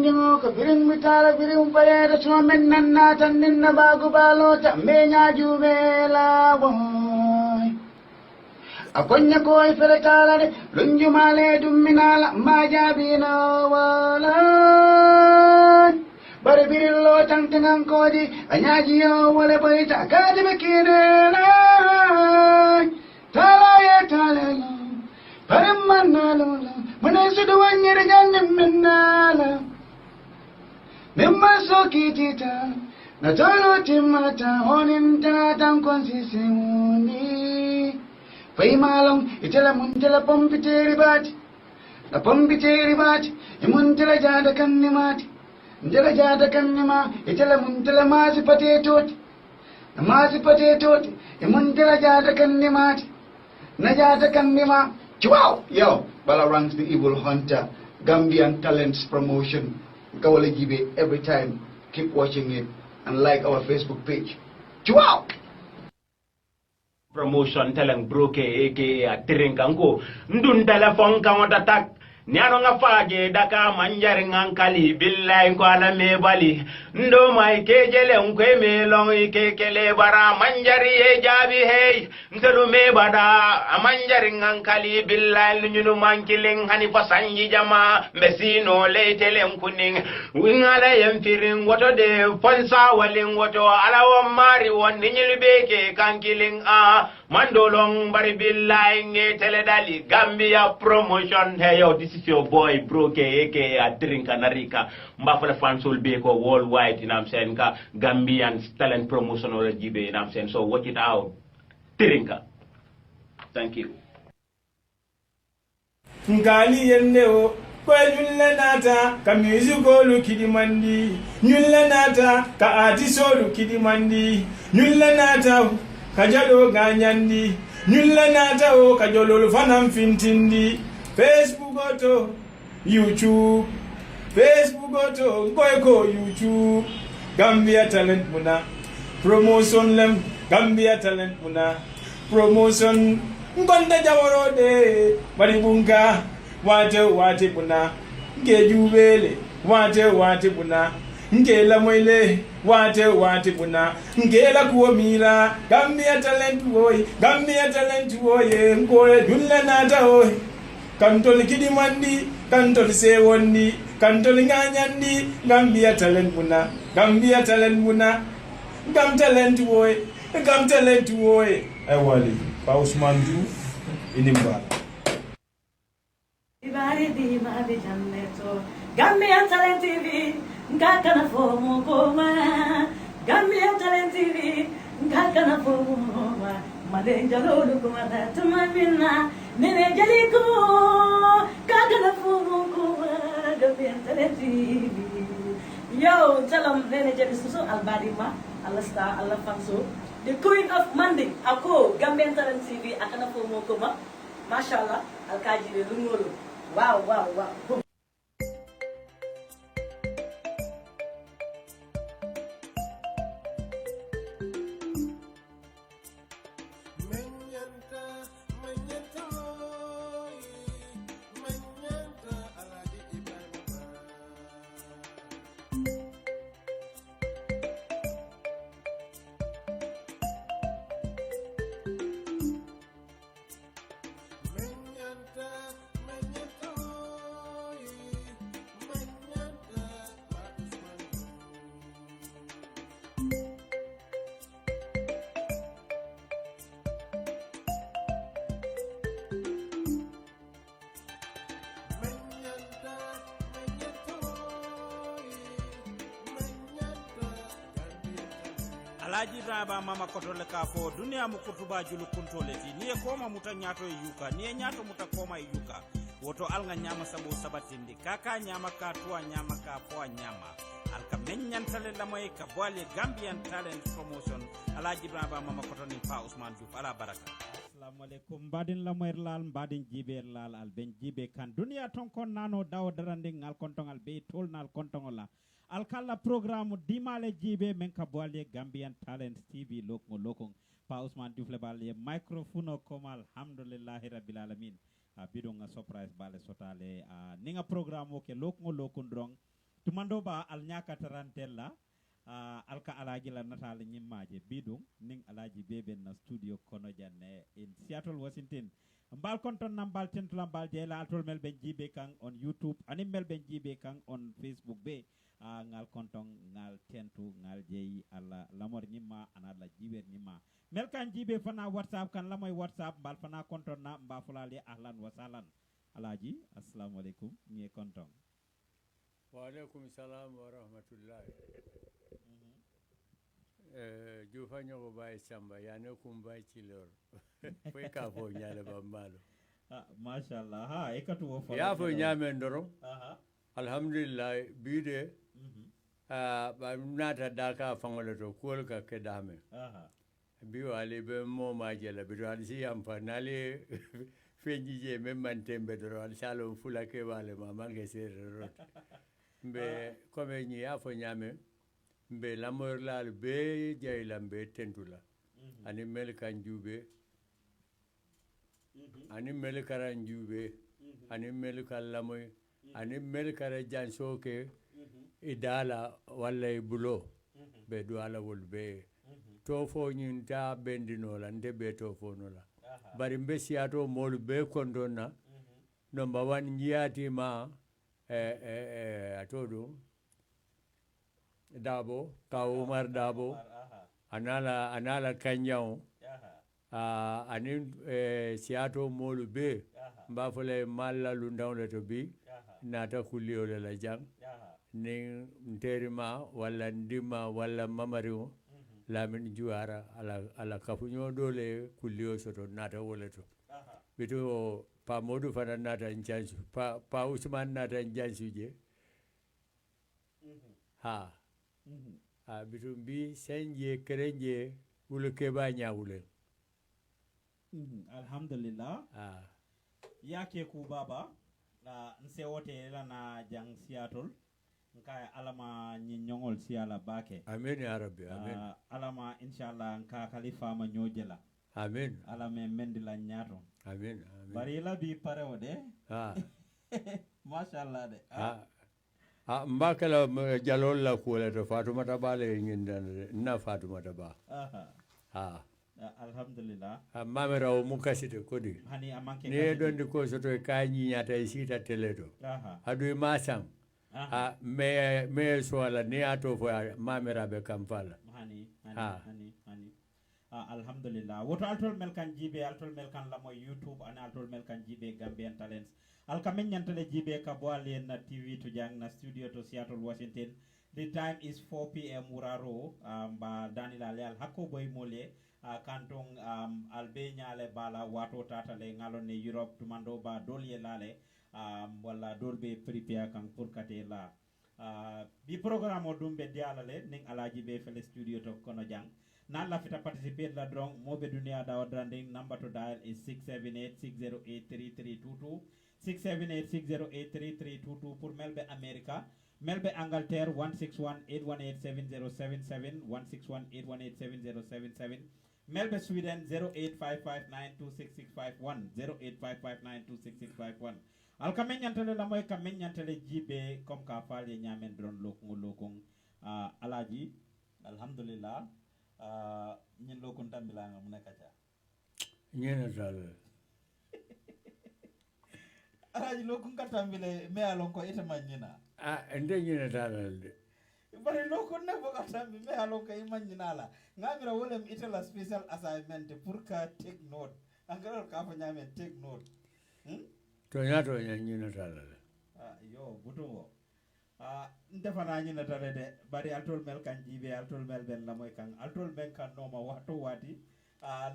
Ninyo ka biring mitala biring pareda suamen nannatan ninna bagu balo tambe nyaju bela boy. Akonya koy fere kala de lunju male dumminala majabina wala. Bare birillo tangtangang kodi anyaji yo wale boy takadi bekirela. Talaya talala paramanalo Manesu duwanyere janne menala Nemaso kitita Natolo timata Honinta tankonsi simuni Faimalong itela muntela pompiteri bati Na pompiteri bati Imuntela jada kannimati Ndela jada kannima Itela muntela mazi patetoti Na mazi patetoti Imuntela jada kannimati Na jada kannima Wow! Yo, Balarangs the Evil Hunter, Gambian Talents Promotion. Kawale Jibe every time. Keep watching it and like our Facebook page. Wow! Promotion telling broke aka Tirinkango. Ndun telephone kawata tak. Nyano nga faje daka manjari ngankali billahi ko ala me bali ndo mai kejele unkwe me long ikekele bara manjari e jabi hey ntelu me bada manjari ngankali billahi nyunu mankiling hani fasanji jama mesino leitele nkuning wingala yemfiring woto de fonsa walin woto ala wo mari won ninyilbeke kankiling a mandolong bari billahi ngetele dali Gambia promotion hey yo this is your boy broke aka Drinka Narika mbafale fansol be ko worldwide, you know what I'm saying, ka Gambian talent promotion or jibe, you know what I'm saying, so watch it out. Drinka. Thank you. Ngali yenneo kwa nyulle nata ka musicolu kidimandi nyulle nata ka artisolu kidimandi nyulle nata ka jado ganyandi nyulle nata o ka jololu fanam fintindi Facebook oto YouTube Facebook oto ngoyko YouTube Gambia Talent Muna promotion lem Gambia Talent Muna promotion ngonda jaworode bari bunga wate buna nge jubele wate buna nge la moyle wate buna nge la kuomila Gambia Talent woy ngoye julle nata oy kantol kidimandi kantol sewondi kantol nganyandi Gambia Talent Muna Gam Talent woy ay wali Pa Ousmane Diouf inimba Ibari di madi janneto Gambian Talent TV ngakana fomo koma Gambian Talent TV ngakana fomo koma malenja lolu kuma tumamina nene jaliko ngakana fomo koma Gambian Talent TV yo salam nene jadi susu albadima Allah star Allah fanso the queen of Manding ako Gambian Talent TV akana fomo koma mashallah alkaji lu ngolo wow Alhaji Ibrahima mama kotole ka fo dunia mu kutuba julu kuntole ti ni koma muta nyato yuka ni nyato muta koma yuka woto alga nyama sabo sabatindi kaka nyama ka tuwa nyama ka fo nyama alka menyantale lamoy ka boale Gambian Talent Promotion Alhaji Ibrahima mama kotoni Pa Ousmane Diouf ala baraka. Assalamu alaikum badin lamoyr lal badin jiber lal al ben jibe kan dunia ton kon nano daw darande ngal kontongal be tolnal kontongola alkala programme dimale jibe men ka boale Gambian Talent TV lokon Pa Ousmane Diouf le balé microphone ko alhamdulillahi rabbil alamin bidonga surprise bale sotale ninga programme ke lokon drong tumando ba al nyaka tarantella alka alaji la natal nyimmaje bidum ning alaji bebe na studio kono janne in Seattle Washington mbal konton nambal tentula mbal jeyla altol mel ben jibe kan on YouTube anim mel ben jibe kan on Facebook be ngal konton ngal tentu ngal jeyi alla lamor nyimma anala jiber nyimma mel kan jibe fana WhatsApp kan lamoy WhatsApp mbal fana konton na mba fulale ahlan wa salan alaji assalamu alaikum ngi konton wa alaikum salam wa rahmatullahi jufa ñogo baye samba yane kum baye ci lor foy ka fo ñale ba malo mashallah ha e katu wo fa ya fo ñame ndoro alhamdulillah bide ba nata daka fangole to kol ka kedame bi wale be mo ma jela bi wal si am fa nale feñji je même man tembe do wal salo fula ke wale ma mangi serrot be comme ñi ya fo ñame mbe lamor laal be jayla mbe tentula ani mel kan jube ani mel karan jube ani mel kan lamoy ani mel kara janso ke idala walla bulo be do ala wol be to fo nyin ta bendino la ndebe to fo no la bari mbe siato mol be kondona number 1 njiati ma atodo Dabo, ka Umar Dabo, anala Kanyao, anin Seattle Molu be, Bafole Mala Lundown to be, Nata Julio de la Jang, Ning Nterima, wala Ndima, wala Mamario, Lamin Juara, ala Capuno dole, Julio Soto, Nata Woleto. Bitu pa modu fana nata njansu, pa Usman nata njansu je. Ha. Bitumbi senje kerenje ule keba nyawule. Alhamdulillah. Yake ku baba nse wote la na jang Seattle nka alama nyongol siala bake. Amen ya rabbi, amen. Alama inshallah nka khalifa ma nyojela. Amen. Alame mendila nyato. Amen, amen. Bari la bi pare ode. Mashallah de. Mbakala jalol la kula to Fatoumata Ba le ngindan na Fatoumata Ba. Alhamdulillah. Mamera o mukasite kodi. Hani amanke. Ne dondi ko soto kanyi nyata isita teleto. Adu masam. Me swala ne ato fo mamera be kamfala. Hani. Alhamdulillah. Woto altol melkan jibe altol melkan la moy YouTube and altol melkan jibe Gambian Talents. Alkamen nyantale jibe ka boale na TV to jang na studio to Seattle Washington. The time is 4 p.m. Uraro ba Danila Leal Hako boy mole kantong albe nyale bala wato tatale ngalone Europe tumando ba dolye lale wala dolbe prepare kan pour kate la bi programme o dumbe dialale ning alaji be fele studio to kono jang nan la fita participate la drong mobe dunia da wadranding number to dial is 678-608-3322 678-608-3322 pour Melbe America Melbe Angleterre 161-818-7077 161-818-7077 Melbe Sweden 0855926651 0855926651 Alkamen nyantale la moy kamen nyantale jibe comme ka fale nyamen dron lokong alaji alhamdulillah ñin lokon tambila nga mu nekata ñena dal alaji lokon katambile me alon ko itama ñina ende ñena dal de bari lokon ne boka tambi me alon ko imanyina la ngamira wolem itala special assignment pour ka take note angaro ka fa ñamen take note to ñato ñena dal yo buto ndefana ñina tale de bari altol mel kan jibe altol mel ben la moy kan altol ben kan no ma wato wati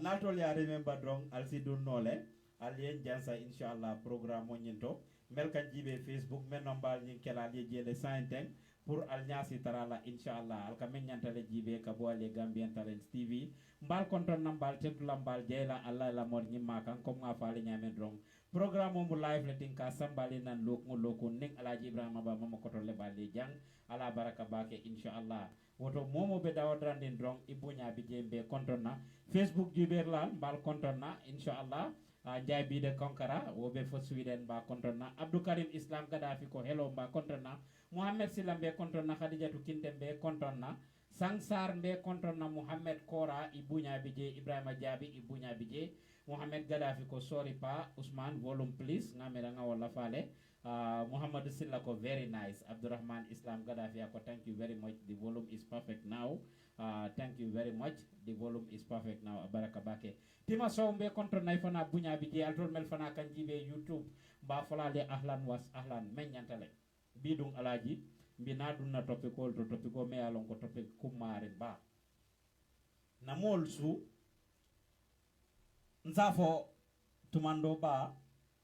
natol ya remember drong alsi dun nole alien jansa inshallah programme ñinto mel kan jibe Facebook men nombal ñi kala ye jele sainten pour al ñasi tarala inshallah al kamen ñantale jibe ka boale Gambian Talents TV mbal konton nambal tentula mbal jeyla Allah la mor ñi makan comme nga faali ñamen drong programme mo live le tinka sambali nan loko ning alaji Ibrahima Ba mama koto le balé jang ala baraka bake inshallah woto momo be dawadranden drong ibunya bi jembe kontonna Facebook juber la mbal kontonna inshallah Njabide Konkara wobe fo Sweden ba kontonna Abdou Karim Islam Gaddafi ko hello ba kontonna Mohamed Silambe kontonna Khadijatu Kintembe kontonna Sangsar mbe kontonna Mohamed Kora Ibunya Bije Ibrahima Diaby Ibunya Bije Mohamed Gaddafi ko sorry pa Ousmane volume please ngamera nga wala fale Muhammad Silla ko very nice Abdurrahman Islam Gaddafi ko thank you very much the volume is perfect now thank you very much the volume is perfect now baraka bake tima sombe kontro nay fana bunya bi je altol mel fana kan jibe YouTube ba falale ahlan was ahlan men nyantale bidung alaji mbina dunna topical to topico me alon ko topic kumare ba na mol su nzafo tumando ba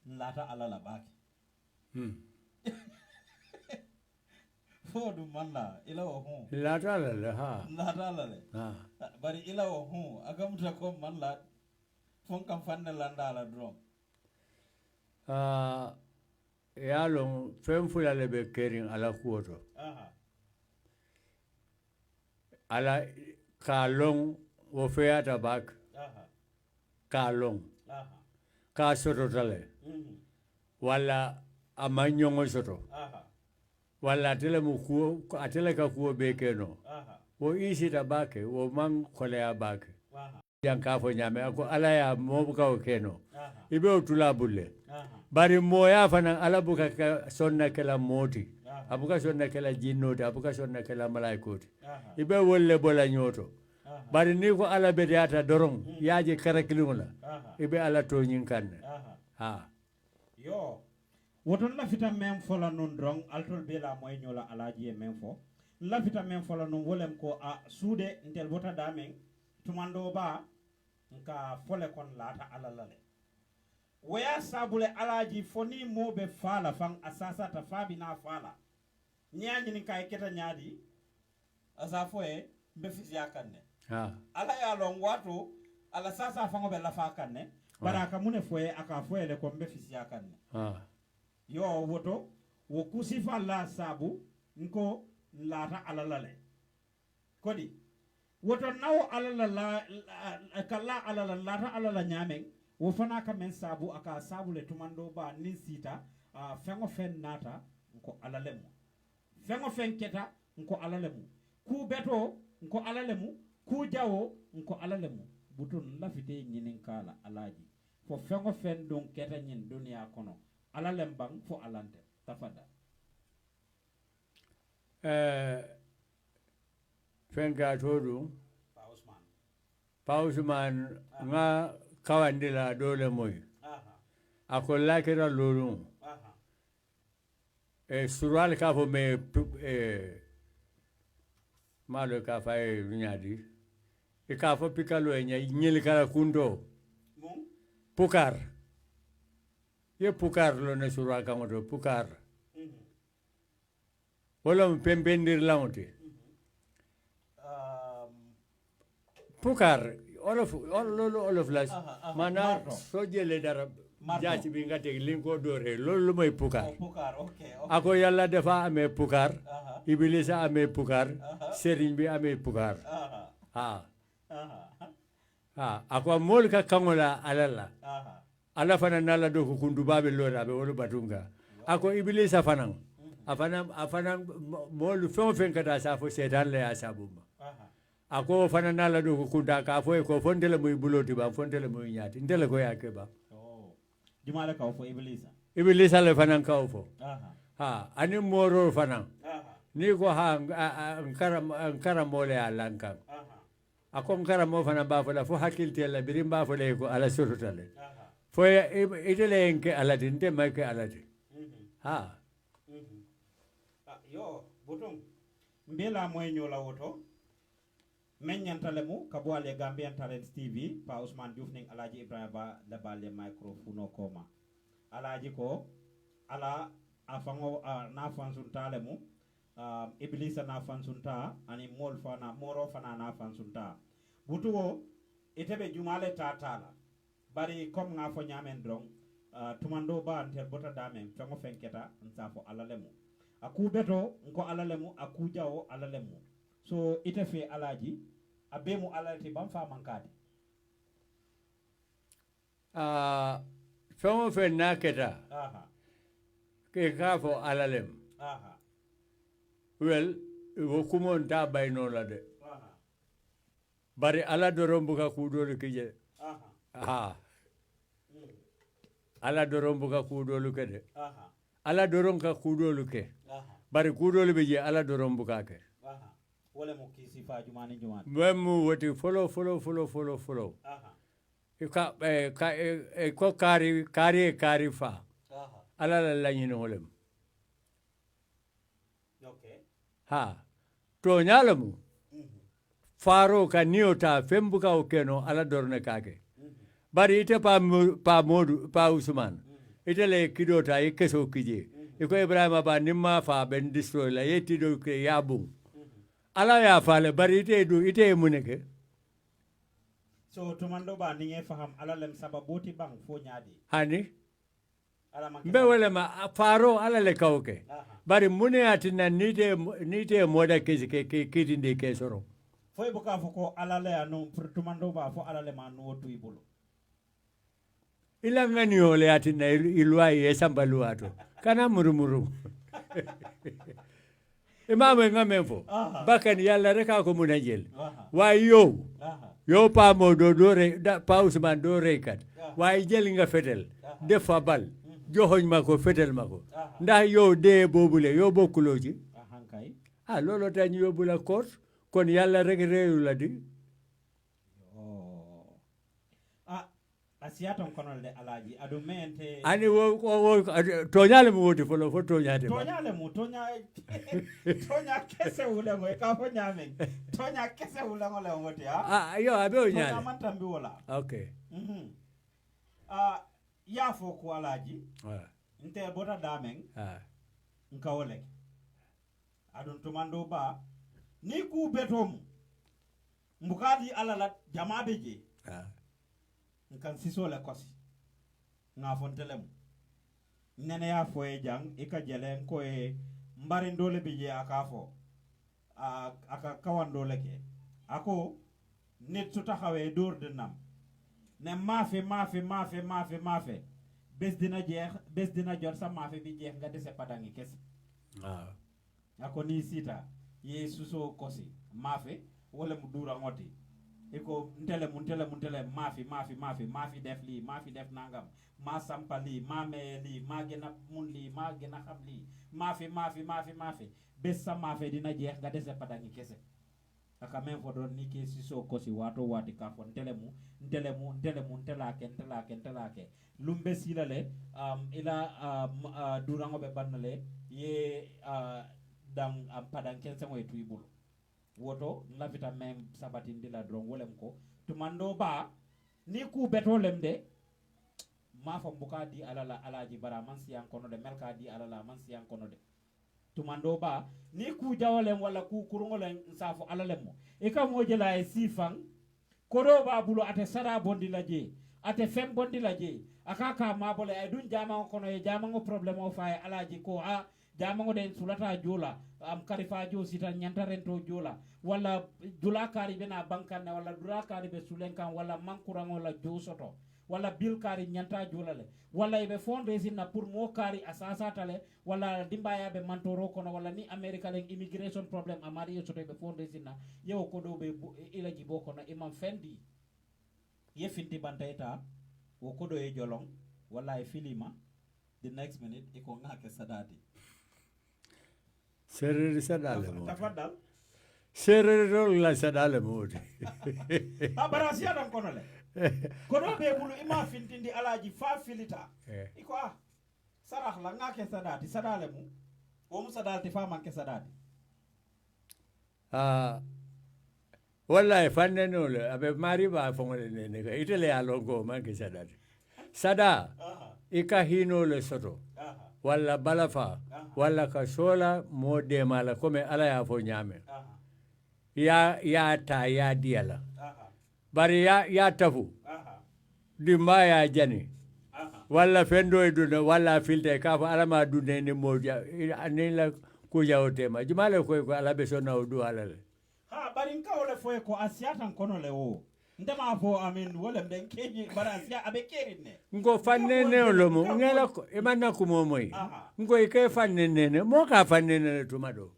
lata alala bake fodu manla ila wo hu lata alala ha lata alala ha bari ila wo hu agamta ko manla fon kam fanne landala drum ya long fem fula le be kering ala kuoto ala kalong wo feata bak kalong ka soto tale wala amanyongo soto wala tele mu kuo atele ka kuo be keno wo isi tabake wo mang kole abake yang kafo nyame ako ala ya mobuka okeno ibe utula bulle bari moya fana ala buka ka sonna kala moti abuka sonna kala jinnoti abuka sonna kala malaikoti ibe wolle bola nyoto bari ni ko ala be yata dorong yaje karakilungula ibe ala to nyinkan ha yo woton la fita mem fola non drong altol bela moy nyola alaji mem fo la fita mem fola non wolem ko a suude ntel bota damen tumando ba nka fole kon lata alalale waya sabule alaji foni mobe fala fang asasa ta fabi na fala nyaani ni kay keta nyaadi asa foe mbe fisi yakanne ala ya long watu ala sasa fango be la fakanne baraka mune foe aka foe le ko mbe fisi yakanne yo woto wo kusifa la sabu nko lata alalale kodi woto nawo alala kala alala lata alala nyameng wo fana ka men sabu aka sabu le tumando ba nin sita fengo fen nata nko alalemu fengo fen keta nko alalemu ku beto nko alalemu ku jawo nko alalemu butun lafite nyinin kala alaji fo fengo fen don keta nyin dunia kono alalem bang fo alante tafada fenga todu Pausman nga kawandila dole moy ako lakira lolu sural ka fo me malo ka fa nyadi e ka fo pikalo nya nyel kala kundo pukar ye pukar lo ne sural ka ngoto pukar wala pembendir launte pukar olof las mana sojele dara jaati bi ngate linko dore lolu moy pukar ako yalla defa ame pukar ibilisa ame pukar serigne bi ame pukar ako mol ka kangola alala ala fana nala do ko kundu babe lora be wolu batunga ako ibilisa fanan afana mol fen kada sa fo setan le asabuma ako fana nala do ko kunda ka fo ko fondele muy buloti ba fondele muy nyaati ndele ko yake ba jumala ka fo ibilisa le fana ka fo ani moro fana ni ko nkara mole alanka ako nkara mo fana ba fo la fo hakilte la birim ba fo le ko ala surutale fo itele enke alati nte make alati yo botum mbela moy nyola woto menyantalemu kabwale Gambian Talents TV pa Ousmane Diouf ning alaji Ibrahima ba la balle microphone koma alaji ko ala afango na fansunta lemu iblisa na fansunta ani mol fana moro fana na fansunta butuwo itebe jumale tatala bari kom nga fo nyamen drong tumando ba antel bota damen fengo fenketa nsafo alalemu aku beto nko alalemu aku jawo alalemu so ite fe alaji abemu alalti bam fa mankade feŋo feŋ naa keta aha ke kaa fo ala lem aha wel wo kumo nta baynoo la de aha bari ala doron buka kuudoolu ki je aha ha ala doron buka kuudoolu ke de aha ala doron ka kuudoolu ke aha bari kuudoolu be je ala doron buka ke aha wala mo kisi fa jumani jumani même woti folo aha ko kaari fa aha ala la lañinoo lem okay ha tooñaa le mu faaro ka niyo ta feŋ buka wo keno ala dorone kaake bari ite pa modu pa usman ite le kido ta ye keso kije iko ibrahima ba nimma fa ben destroy la ye tido ke ya bung ala ya fale bari ite muneke so tumando ba ni nge faham ala lem sababoti bang fo nyaadi hani ala man mbe wele ma faaro ala le kawke aha bari mune atina nite moda kesi ke kitinde ke soro foy buka fo ko ala le anu pour tumando ba fo ala le ma no tu ibulu ila ngani ole atina ilwa ye sambaluato kana murumuru imam ngamen fo aha bakan yalla reka ko munajel aha wa yo aha yo pa mo do re pa usman do re kat wa jeli nga fetel defa bal joxoñ mako fetel mako ndax yow de bobule yo bokkuloji aha kay lolo tañ yobula court kon yalla rek reeyu la di oh asiaton konol de alaji adu mente ani wo toñale mo woti folo fo toñate toñale mu toña kese wule mo ka fo nyamen toña kese wule ngole ngoti ha yo abe o toña nyaale man tambi wala okay ya fo ko alaji ah nte bota damen ah nkawole adun tumando ba ni ku betom mbukadi alala jamabe je ah nkan siso le kosi nga fontelem nene ya fo e jang ika jelen ko e mbari ndole bije akafo aka kawandole ke ako nit su taxawé dor de nam ne maafe bes dina jot sa maafe bi jeex nga dese padangi kese ah ako ni sita ye suso kosi maafe wala mu dura ngoti iko ntele maafi def li maafi def nangam ma sampali ma me li ma gena mun li ma gena xam li maafi bes sa maafe dina jeex nga dese padangi kese aka men fo don ni ke siso kosi wato wati ka fo ntelake lumbe silale ila durango be bannale ye dam padan kense moy tuibulu woto lafita men sabatindi la dron wolem ko tumando ba ni ku beto lemde ma fa mbuka di alala alaji bara man siyan kono de melka di alala man siyan kono de tumando ba ni ku jawolem wala ku kurungolen safo alalem mo e kam mo jela e sifang kodo ba bulu ate sara bondi laje ate fem bondi laje akaka mabole ay dun jama kono e jama ngo problem o fay alaji ko jama ngo den sulata jola am karifa jo sita nyantarento jola wala dula kari bena bankan wala dula kari be sulenkan wala mankuran wala jo soto wala bil kari nyanta julale wala ibe fundraising na pour mo kari asasa tale wala dimbaya be mantoro kono wala ni america len immigration problem amari soto be fundraising na yew ko do be ila jibo kono imam fendi ye finti bantaita wo ko do e jolong wala e filima the next minute e ko ngake sadati serere sadale mo tafadal serere la sadale mo abarasiya dan kono le kono be bulu ima fintindi alaji fa filita iko sarah la ngake sadati sadale mu o mu sadati fa manke sadati wallahi fanneno le abe mari ba fongole ne ga itele alongo manke sadati sada ika hino le soto walla balafa walla ka sola mo de mala comme ala ya fo nyame ya ta ya diala bari ya tafu dimba ya jani walla fendo e duna walla filte ka fa alama dunne ni moja ani la ko jawtema jumale ko ala be sonna o du ala le bari nka ole foye ko asiatan kono le o ndema fo amin wala den keji balance ya abe kerin ne ngo fanne ne lomo ngela ko e manna ko momoy ngo e ke fanne ne mo ka fanne ne to mado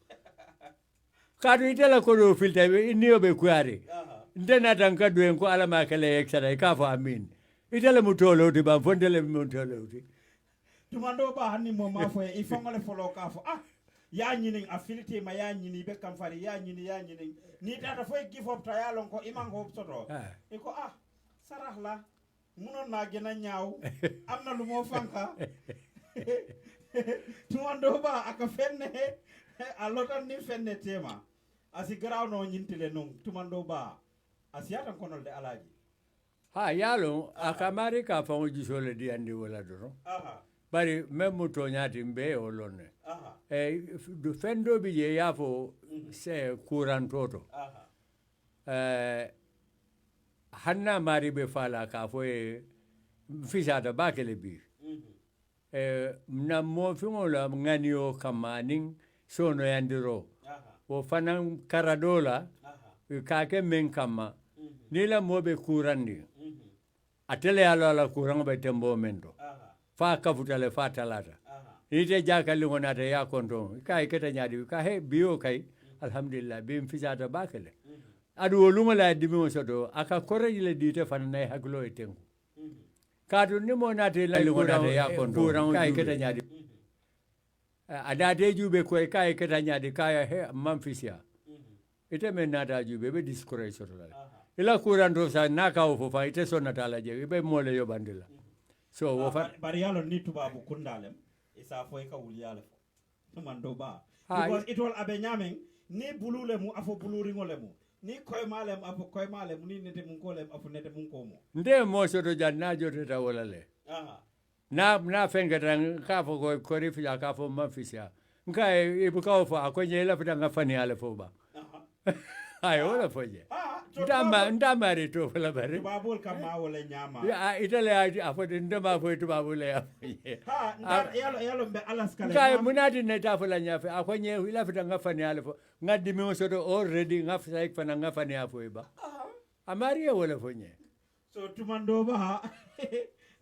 kadu itela ko do filta be niyo be kuare ndena tan ka do ko ala ma kale extra ka fa amin itela mutolo di ba fondele mutolo di tumando ba hanni mo ma fo e fangole folo ka fo ya nyinin affilité ma ya nyini be kam fari ya nyini ni tata fo give up ta ya lon ko iman ko soto e ko sarah la munon na gena nyaaw amna lu mo fanka tumando ba aka fenne a lotan ni fenne tema asi graw no nyintile non tumando ba asiata konol de alaji yalo akamari ka fa o jisole di andi wala do bari même to nyati mbe o lonne du fendo bi je yafo se courant toto hanna mari be fala ka fo e fisata bakele bi na mo fingo la nganio kamaning sono yandiro wo fanan karadola ka ke men kama ni la mo be courandi atele alo la courant be tembo mendo fa kafutale fa talata ite jakali ngonata ya konton kay keta nyaadi ka he biyo kay alhamdulillah bim fisata bakale adu woluma la dimi sodo aka korreji le dite fanay haklo e tengu kadu ni mo nate la ngonata ya konton kay keta nyaadi ada de jube ko kay keta nyaadi kay he mamfisia ite men nata jube be discourage soto la ila kurando sa naka o fofa ite sonata la je be mole yo bandila so wo fa bari yalo ni tubabu kundalem isa fo ka wulyale fo mando ba because it will abe nyamen ni bulule mu afo buluri ngole mu ni koy malem afo koy malem ni nete mun kolem afo nete mun ko mo nde mo so do janna jote ta wala le na fenga tan ka fo ko rifi ya ka fo mafisia nka e bu ka fo akonye la fita nga fani ale fo ba ay wala fo je ndama re to la bare babul kama wala nyama ya itale afo ndama fo to babul ya yalo be alaska kay munati ne ta fo la nyafe akonye la fita nga fani ale fo ngadi mi so do already nga fa ik fana nga fani afo ba amari wala fo nye so tumando ba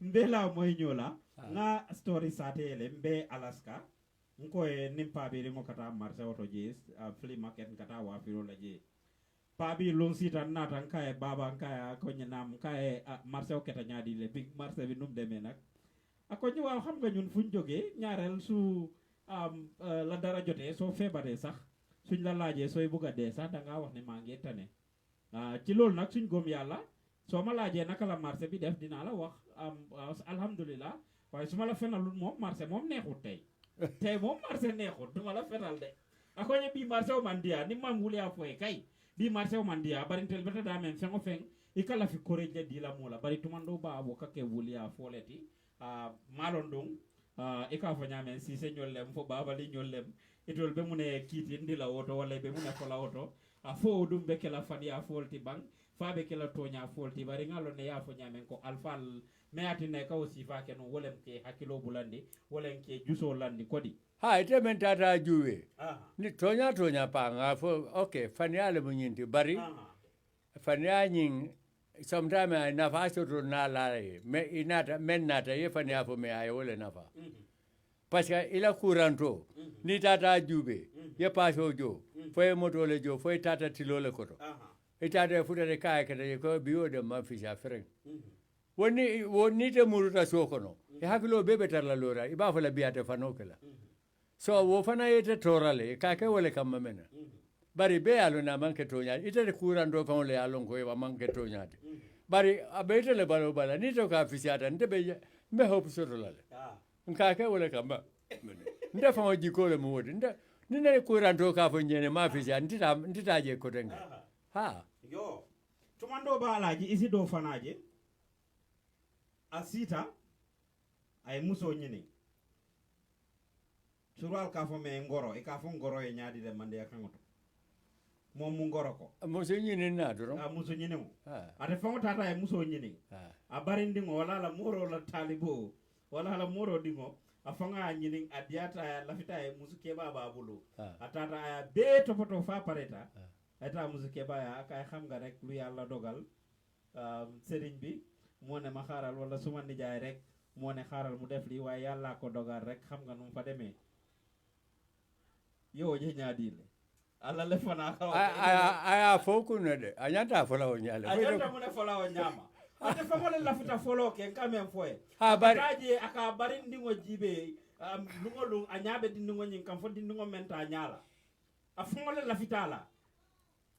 mbela moy nyola nga story satele mbe alaska nko e nimpa be ngo kata marché auto jis flea market kata wa firo la je pabi long sita nata nkae baba nkae ko nyanam nkae marché oketa nyaadi le big marché bi num demé nak akonyi wa xam nga ñun fuñ joggé ñaarel su la dara joté so febaré sax suñ la laajé soy bëgga dé sax da nga wax ni ma ngi tané ci lool nak suñ gom yalla so ma laajé naka la marché bi def dina la wax alhamdulillah way suma la fenal mom marché mom neexut tay mom marché neexut duma la fenal de akonyi bi marché o mandia ni mam wuli afoy kay bi marché o mandia bari tel beta da men fengo feng ikala fi koreje di la mola bari tumando ba abo kake wuli a foleti malon dong ika fo nyamen si se nyollem fo baba li nyollem itol be mune kiti ndi la auto wala be mune ko la auto fo dum be kala fadi a folti bang fa be kala tonya folti bari ngalo ne ya fo nyamen ko alfal meati ne ka aussi fa ke no wolem ke hakilo bulandi wolem ke juso landi kodi ite men tata juwe ni tonya pa nga fo okay faniale munyinti bari fania nyin sometime na fa so na la me inata men nata ye fania fo me ay wala nafa parce que ila couranto ni tata jube ye paso jo fo e moto le jo fo e tata tilole koto e tata futade kay kete ko biwo de ma fisha freng woni te muruta sokono e hakilo bebe tar la lora iba fo la biate fanokela so wo fana yete torale ka ke wole kam mena bari be alo na manke tonya ite couranto kan le alon ko e manke tonya bari abete le balo bala ni to ka fisata nte be me hope sorolale nka ke wole kam nda fa jiko le modi nda ni ne couranto ka fo nyene ma fisata ndita je ko denga yo tumando ba alaji isi do fanaje asita ay muso nyini sural ka fo me ngoro e ka fo ngoro e nyaadi de mande akangoto mom mu ngoro ko muso nyini na do muso nyini mo ate fo tata e muso nyini a barindi ngo wala la moro la talibo wala la moro dingo afanga nyini adiata lafita e muso ke baba bulu atata be to poto fa pareta eta muso ke ba ya kay xam nga rek lu yalla dogal sëriñ bi moo ne ma xaaral wala suma nijaay rek moo ne xaaral mu def lii waaye yàllaa ko dogal rek xam nga nu mu fa demee yo je ñaadile alla le fana ka aya fokuno de a ñanta fola o ñale a ñanta mu ne fola o ñama ate famole lafita folo ke kamen foye ha bari kaje aka bari ndingo jibe lungo lu a ñaabe dindingo nyin kam fo dindingo menta ñala a famole lafita la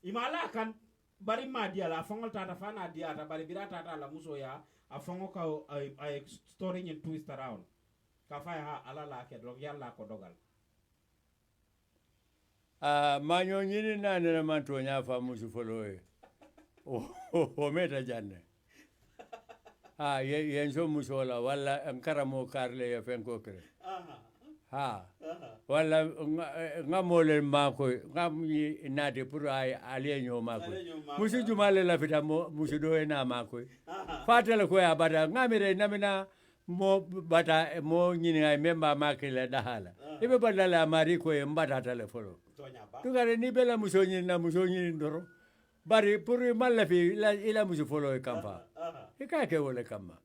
imala kan bari ma dia la fangol tata fana dia ta bari birata ta la muso ya a fango ka ay story nyin twist around ka fay ha ala la ke dog yalla ko dogal maño ñini nanene man to ña fa musu folo e o meta janne yen so muso la walla en karamo karle ya fen ko kre walla ngamole ma ko ngam nade pour ay alienyo ma ko musu jumale la fita musu do e na ma ko fatale ko ya bada ngamire namina mo bata mo ñini ay memba makile dahala ibe badala mari ko e mbata tele folo tugare ni bela muso ñini na muso ñini ndoro bari pour malla fi ila muso folo e kampa e ka ke wole kamma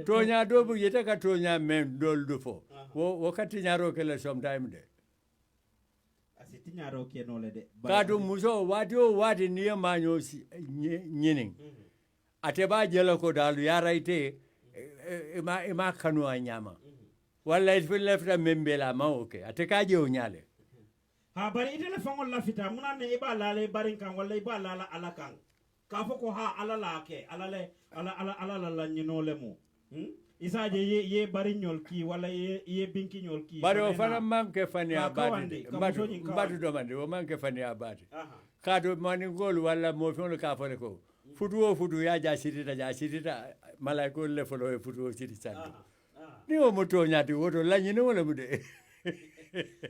toña do bu yete ka toña men dol du fo wo kati ñaro ke le sometime de asiti ñaro ke no le de kadu muso wadi o wadi ni ma ño ñini ate ba jelo ko dalu yaraite ma kanu a ñama walla il faut lefta membela ma oke ate ka je o ñale ha bari itele fangol lafita munane iba lale barin kan walla iba lala ala kan ka fo ko ha ala la ke ala la ñinole mu isaje ye bari ñol ki walla ye binki ñol ki bari o fana manke fani abati mbatu domande o manke fani abati kado mani gol walla mo fon ka fole ko futu ya ja sitita malaiko le folo e futu siti santo ni o moto nyati woto la ñino wala mu de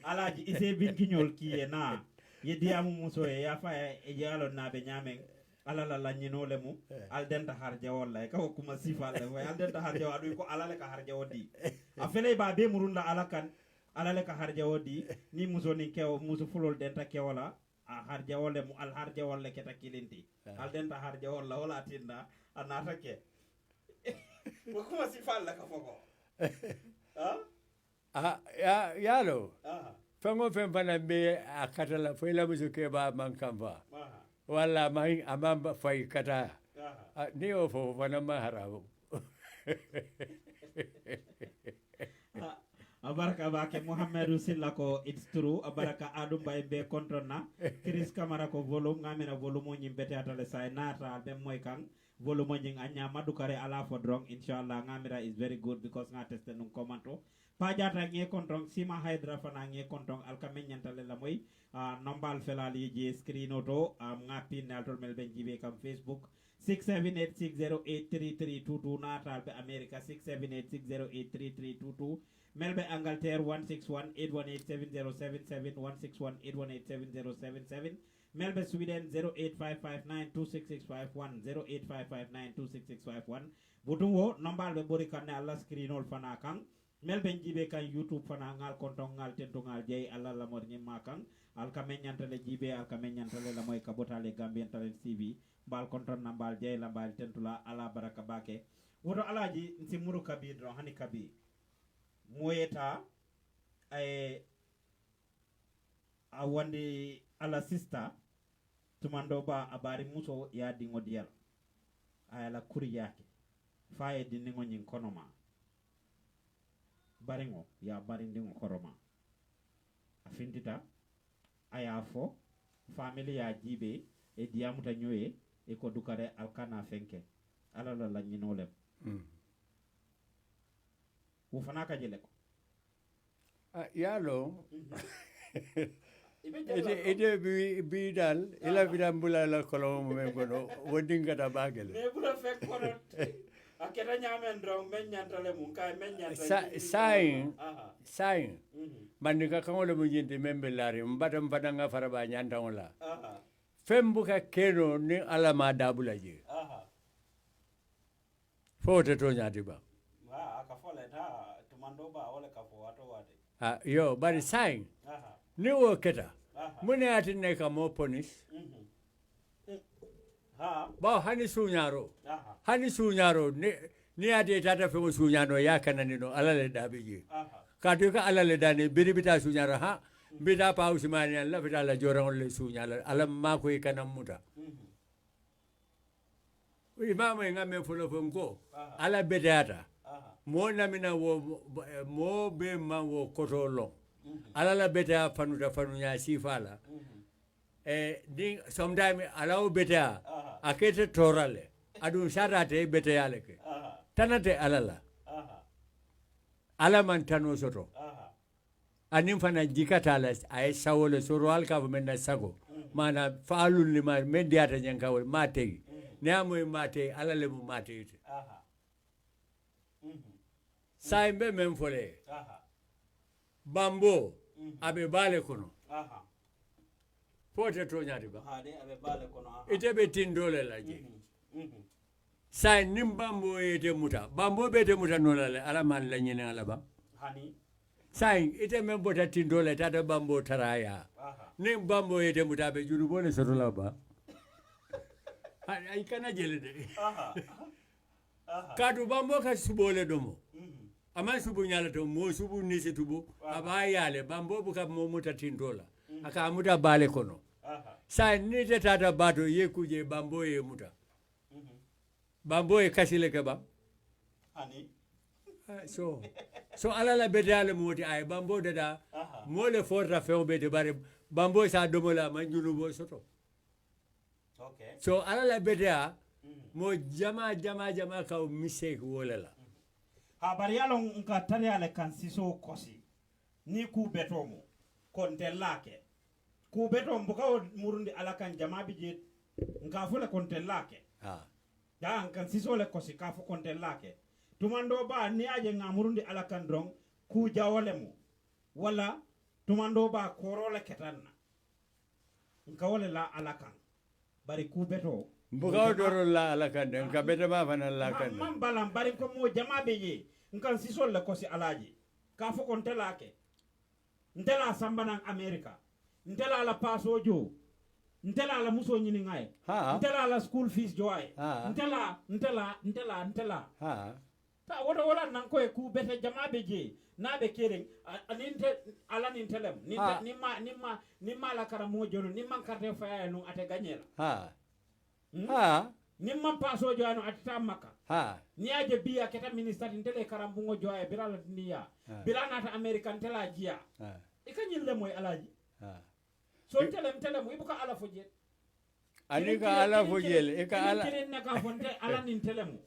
alaji ise binki ñol ki e na ye diamu muso e ya fa e jalo na be nyamen alala la ñinole mu aldenta harja walla ka kuma sifa le way aldenta harja wadu ko alale ka harja wodi a fele ba be murunda alakan alale ka harja wodi ni muso ni kew muso fulol denta kewala a harja wolle mu al harja wolle keta kilinti aldenta harja walla wala tinda anata ke ko kuma sifa la ka foko yalo fango fen fana be a katala fo la muso ke ba man kamba wala mai amamba fay kata ni o fo fana ma harawo abaraka bake Muhammadu Silla ko it's true abaraka Adum Bay be kontrona Chris Camara ko volume ngamena volume nyim bete atale say nata be moy kan volume nying anya madukare ala fo drong inshallah ngamira is very good because nga teste num commento pajata nge kontrong sima hydra fana nge kontrong alkamen nyantale la moy nombal felali je screen auto ngapi naltol mel ben jibe kam Facebook 678608332 natal be America 678608332 Melbe Angleterre 161-818-7077 161-818-7077 Melbe Sweden 085592665 085592665 Butungo nombal be bori kanne alla screenol fana kan Melbe jibe kan YouTube fana ngal konton ngal tento ngal jey alla la mor nyima kan al kamen nyantale jibe al kamen nyantale la moy kabotale Gambian Talent TV bal konton nambal jey la bal tentula ala baraka bake woto alaji nsi muru kabi do hani kabi moyeta ay a wandi ala sister tumando ba abari muso ya dingo dial ay la kuri yake faye dingo nyin konoma baringo ya bari dingo koroma afindita aya fo family ya jibe e diamuta nyoye e ko dukare alkana fenke ala la nyinolem wo fana ka jele ko yalo ide bi dal ila bidambula la kolo mo men gono wodinga da bagele me bula fek ko aketa nyamen drong men nyantale mun kay men nyantale sain mandika kangole mo jinde membe lari mbadam badanga faraba nyanta wala fembuka keno ni alama dabula je fote to nyati ba akafole ta tumando ba wala kafo wato wate yo bari sain ni wo keta mune ati ne ka mo ponis ba hani suñaro hani suñaro ni ade tata fe suñano ya kanani no alale dabe je ka to ka alale dane biri bita suñaro ha bita pa usmani alla bita la joran le suñala ala ma ko kanam muta imam ngame fulo fonko ala bedata mo namina wo mo be man wo kotolo ala la beta fanunya sifala di sometime alaw beta akete torale adu sarate beta yaleke tanate alala ala man tano soto anim fana jikata la ay sawole sorwal ka men na sago mana faalul ni ma mediata nyankawol mategi neamoy mate ala le mu mate saimbe men fole bambo abe bale kono pote to nyaati ba abe bale kono ite be tindole laje sai nim bambo ete muta bambo be te muta no la ala man la nyene ala ba hani sai ite men bota tindole tata bambo taraya nim bambo ete muta be juru bone soto la ba ay kana jele de kadu bambo ka subole domo ama subu nyala to mo subu nisi tubu aba yale bambo buka mo muta tindola aka muta bale kono sai ni te tata bato ye kuje bambo ye muta bambo ye kasile ke ba hani so ala la bedale moti ay bambo dada mo le forta few be de bare bambo sa domola man julu bo soto okay so ala la bedea mo jama ka mistake wala la ha bari yalo nka tari ale kan siso kosi ni ku betomo konte lake ku betom buka murundi ala kan jama bije nka fule konte lake da kan siso le kosi ka fu konte lake tumando ba ni aje nga murundi ala kan drong ku jawole mu wala tumando ba korole ketanna nka wala la ala kan bari ku beto mbuka doro la ala kan nka beta ma fana la kan man balam bari ko mo jama beje nkan siso le kosi alaji ka fu konte lake ntela sambana America ntela la pasojo ntela la muso nyini ngai ntela la school fees joy ntela ta wala nan ko e ku bete jama beje na be kering aninte ala nin telem ni ma la kara mo jono ni man carte fa no ate gagnela ni man pasojo ano ate maka ni aje biya keta minister ntele karambungo joy birala niya birana ta American tela jia ikanyille moy alaji so telem ibuka ala fojet anika ala fojel eka ala kirin ka fonte ala nin telemu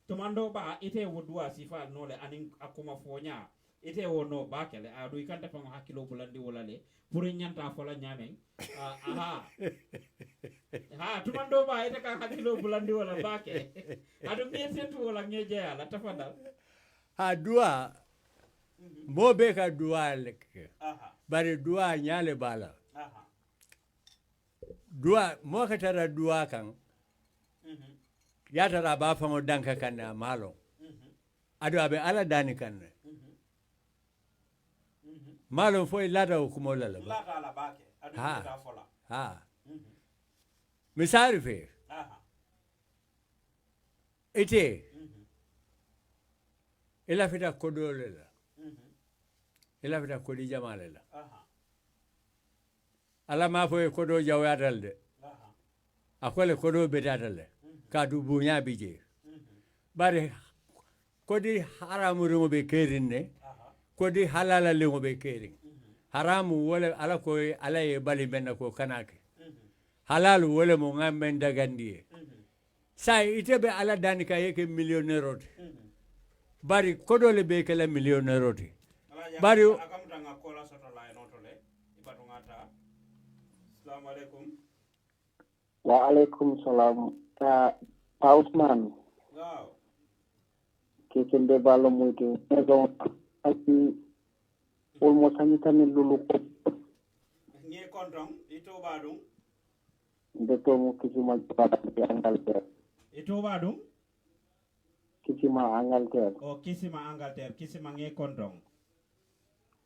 tomando ba ite wodua sifa nole anin akuma fonya ite wono bakele adu ikanta pang hakilo bulandi wolale pour nyanta fola nyamen tomando ba ite ka hakilo bulandi wala bake adu miyetu wala ngeje ala tafadal dua mo be ka dua lek bari dua nyale bala dua mo ka tara dua kan ya tara ba fa mo danka kan malo adu abe ala dani kan malo foi lada ko mo lala lada ala bake adu ta fola misali fe ite ila fita kodole la ila fita kodi jamale la ala ma fo kodo jawatal de akole kodo betatal de ka du bunya bije bare kodi haramu rumo be kerin ne kodi halala le mo be kerin haramu wala ala ko ala e bali men ko kanake halal wala mo ngamen dagandi sai itebe ala danika yeke millionaire bari kodo le be kala millionaire bari akamutanga kola soto la notole ibatungata assalamu alaikum wa alaikum salam pa Usman wow kekende balo muito ezo aki almost anytime lulu ko ngi kondong ito badum ndeto mo kisima pada Angleterre ito badum kisima Angleterre kisima Angleterre kisima ngi kondong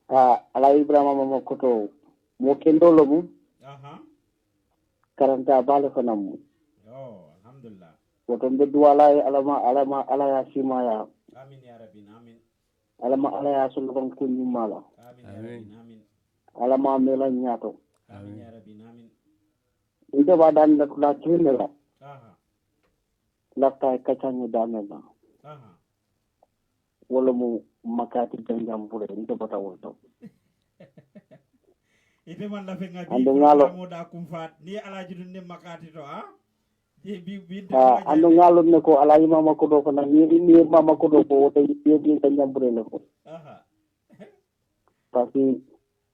ala Ibrahima Makoto mo kendolo mu karanta balo ko namu Oh, alhamdulillah. woto mbe duwala e ala ya simaya Amin ya rabbi, amin. ala ya soloton kuñimmala Amin ya rabbi, amin. alama mela ñaato Amin ya rabbi, amin. inde ba dan la kinela Aha, lafta e kaccañe damela aha. wala mu makati janjam bure inde bata wolto Ite man la fe ngadi Ando ngalo. mo da kum fat ni alaji dun ne makati to ha. Je bi ando ngalo ne ko ala mama ko do ko na ni mama ko do ko woto yi janjam bure le ko Aha. parce que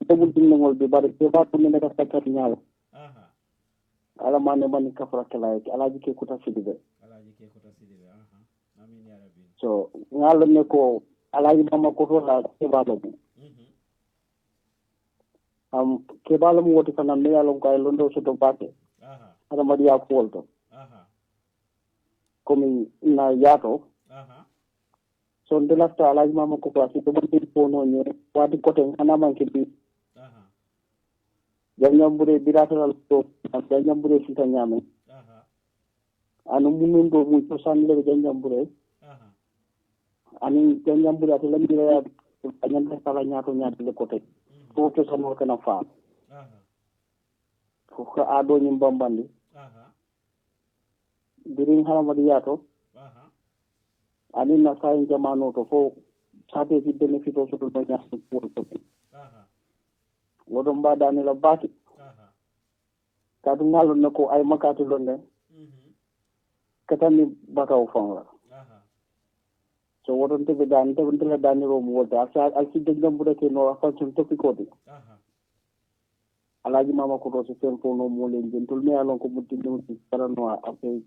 debul dinnagol bi bare ke ba tunne ka sakkat nyaala Aha. ala mane man kafra kala ki alaji ke kuta sidibe Alaji ke ko to sidibe. Aha. Amin ya rabbi. so ngalo ne ko alaji mama ko to la ke ba do ke ba mu woti kana me yalon ko ay londo so to bate Aha. ada madiya ko wolto Aha. komi na yato Aha. so de lafta alaji mama ko ko asi to ban ko no nye wadi kote ana man ke bi Aha. janjam bure biratal to janjam bure sita nyame Aha. anu munun do mu to sanle janjam bure Aha. ani janjam bure to lamira ya anyanta sala nyaato nyaati le kote to to samo kana fa Aha. ko ka ado nyim bambandi Aha. birin haramadi yato Aha. ani na sayin jamano to fo sate fi benefit o soto do nyaati pour to Aha. wodo mbada ni la bati Aha. kadu ngalo ne ko ay makati londe katani bakaw fanga Aha. so wodo tebe dan tebe dani ro mu wodo asa alsi degam bude ke no fa sun to ko di Aha. alaji mama ko do so sen fo no mo len jentul me alon ko mutti dum ci tarano ape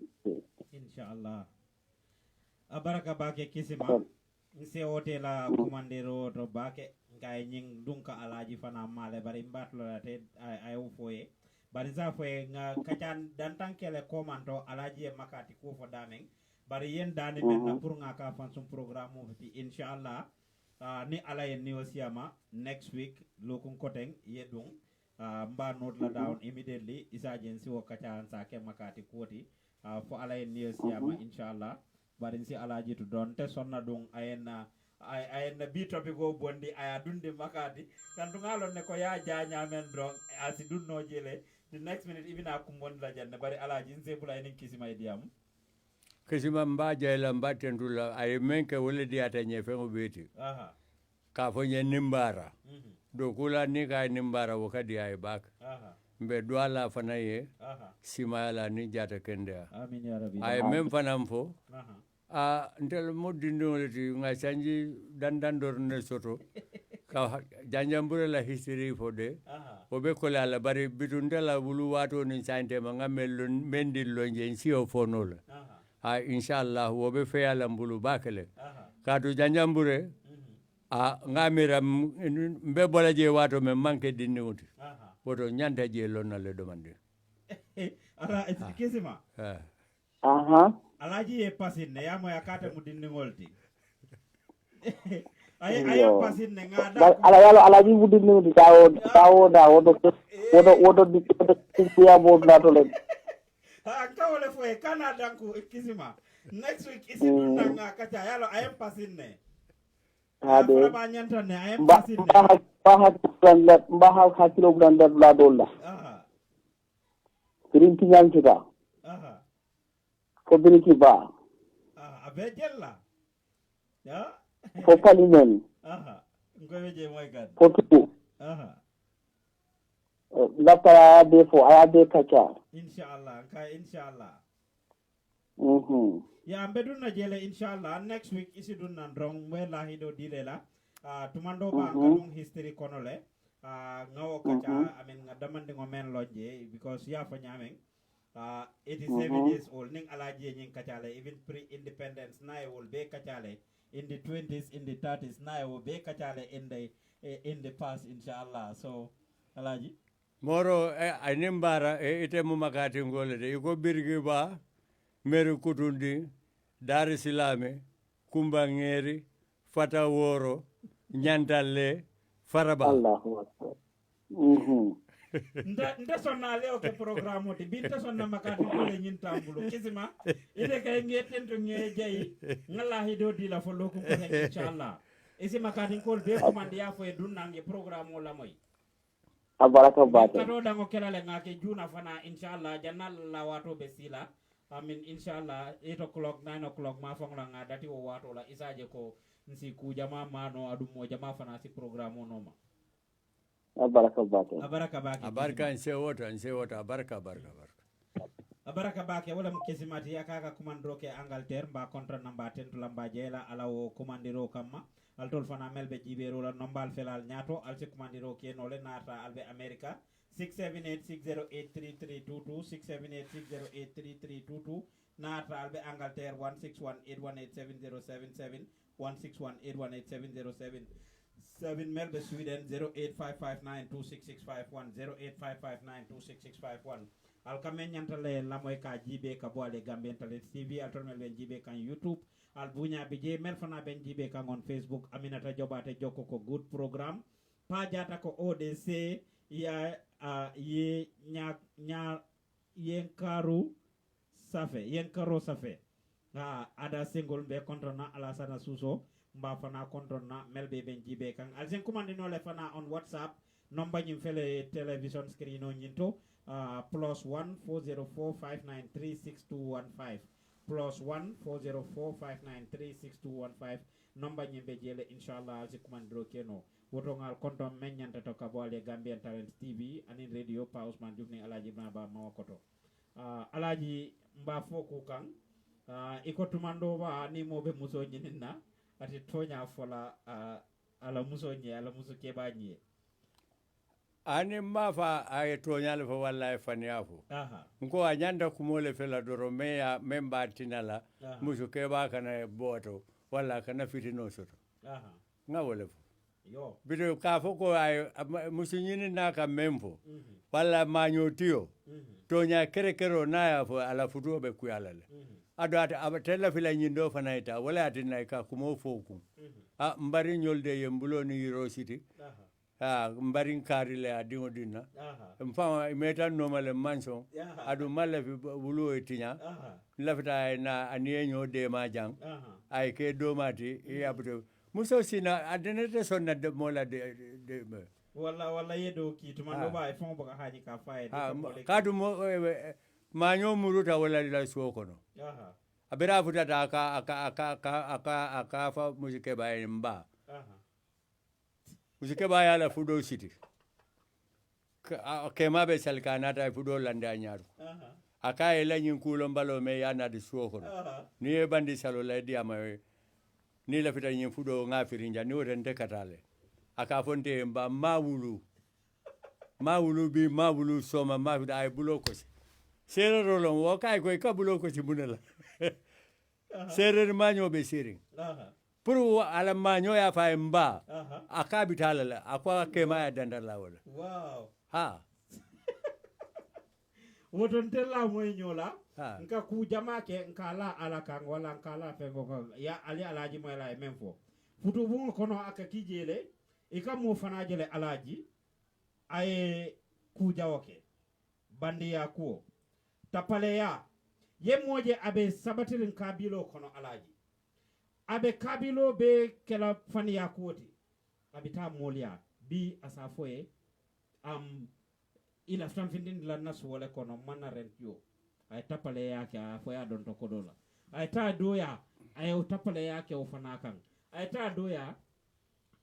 Inshallah. Abaraka bake kisima. Nse wote la komandero to bake ngay nying dunka alaji fana male bari mbatlo la te ay foye. Bari za foye nga kacan dan tankele komando alaji e makati ko fo dameng. Bari yen dani men na pour nga ka fan son programme mo fi inshallah. Ni ala yen ni osiyama next week lokun koteng yedung mba note la down immediately isa jensi wo kacan sa ke makati koti fo ala yen ni osiyama inshallah. Bari si alaji to don te sonna dum ayena bi topi go bondi aya dunde makati kan to ngalon ne ko ya jaanya men drong asi dunno jele the next minute even akum won la janne bari alaji nse bula en kisima diam kisima mbaja la mbatendula ay menke wole diata nyefe ngobeti aha ka fo nye nimbara do kula ni ka nimbara wakadi ay bak aha mbe dwala fana ye aha simala ni jata kende amin ya rabbi ay mem fana mfo aha ntel moddindo leti nga sanji dandandor ne soto ka janjambure la history fode obe kola la bari bitundala bulu wato ni sante ma ngamel mendil lo nje sio fonola inshallah wobe fe ala mbulu bakale ka to janjambure ngamira mbe bola je wato me manke dinni wuti woto nyanta je lonna le domande ala etikesima aha alaji e pasinne ya mo yakata mu dinni ngolti ay pasinne ngada ala yalo alaji buddi ni dawo wodo di ya bo la to le kawle fo e canada ko kisima next week isi dunna nga kacha yalo ay pasinne ade ba nyantane ay pasinne mbaha hakilo blanda la dolla aha kirin tinyankita aha ko biriki ba abe jella ya fo palimen aha ngoy je moy gad fo tuku aha la para de fo ade kacha inshallah ka inshallah ya ambe dunna jele inshallah next week isi dunna ndrong wela hido dilela tumando ba ngadung history konole ngawo kacha amen ngadamande ngomen loje because ya fa nyameng 87 years old ning alaji nyin kachale even pre-independence na will be kachale in the 20s in the 30s na will be kachale in the past inshallah so alaji moro animbara ite mu makati ngole de ko birgi ba meru kutundi dar silame kumba ngeri fata woro nyantalle faraba Allahu akbar nda sonna leo ke programme oti binta sonna makati kole nyin tambulo kisima ite kay ngeten to nge jayi ngala hido dila fo loku ko hen inshallah isi makati kol be ko mandi ya fo e dunnange programme wala moy abaraka bate kado dango kelale ngake juna fana inshallah jannal la wato be sila amin inshallah 8 o'clock 9 o'clock ma fongla nga dati o wato la isaje ko nsi ku jama mano adum mo jama fana si programme noma abaraka bate abarka nse wota abarka abaraka bake wala mkesimati yakaka kumandro ke Angleterre mba kontra namba tentu lamba jela ala o komandiro kamma altol fana melbe jibero la nombal felal nyato alse komandiro ke nole nata albe America 678608332 678608332 nata albe Angleterre 161818707 161818707 7 Melbourne Sweden 085592665 085592665 alkamen nyantale lamoy ka jibe ka boale Gambian Talents TV altol ben jibe kan YouTube al bunya bije mel fana ben jibe kan on Facebook Aminata Jobate jokko ko good program pa jata ko ODC ya ye nya yenkaro safe ada single be kontrona Alasana Suso mba fana kontrona melbe ben jibe kan alsen commandino le fana on WhatsApp number nyim fele television screen on nyinto +1 404-593-6215 +1 404-593-6215 number nyimbe jele inshallah alsi commandro keno woto ngal konto men nyanta to kabole Gambian Talents TV anin radio pause man jufni alaji baba mawakoto alaji mba foku kan iko tumando ba ni mobe muso nyininna ati tonya fola ala muso keba nye ani mafa ay toñale fo wallahi faniafo nko a nyanda kumole fela doro meya memba tinala muso keba kana boto walla kana fitino soto ngawole fo yo bido ka fo ko ay muso nyini naka memfo walla mañotio toña kero naya fo ala futuɓe kuyalale ado ata abatella fila nyindo fanaita wala atina ka kumo foku mbari nyolde yembulo ni Eurocity mbari karile adingo dinna mfama imeta normale manson adu mala fi bulu etinya lafita na aniye nyode majang ay ke domati yabto muso sina adenete sonna de mola de wala yedo ki to mando ba fon boka haji ka faye kadu manyo muruta wala la suokono abira futa aka fa musike baye mba musike baye ala fudo city kema be salkana ta fudo landa nyaaru aka ela nyinkulo mbalo me yana di suokono ni e bandi salo la di amawe ni la fita nyin fudo ngafirinja ni wonde katale aka fonte mba mawulu soma mafida ay bulokosi sere rolon wo kay koy kabulo ko ci bunela sere maño be sering pour ala maño ya fa mba akabitala la akwa kema ya dandala wala wow woton tella moy nyola nka ku jama ke nkala ala kan wala nkala fengo ko ya ali alaji moy la memfo futu bu kono aka kijele e kam mo fana jele alaji ay ku jawoke bandi ya ko tapaleya ye moje abe sabatirin kabilo kono alaji abe kabilo be kela fani ya koti abita molia bi asafoe ila findin la nasu wala kono mana rentio ay tapaleya ke afoya don to kodola ay ta doya ay tapaleya ke o fana kan ay ta doya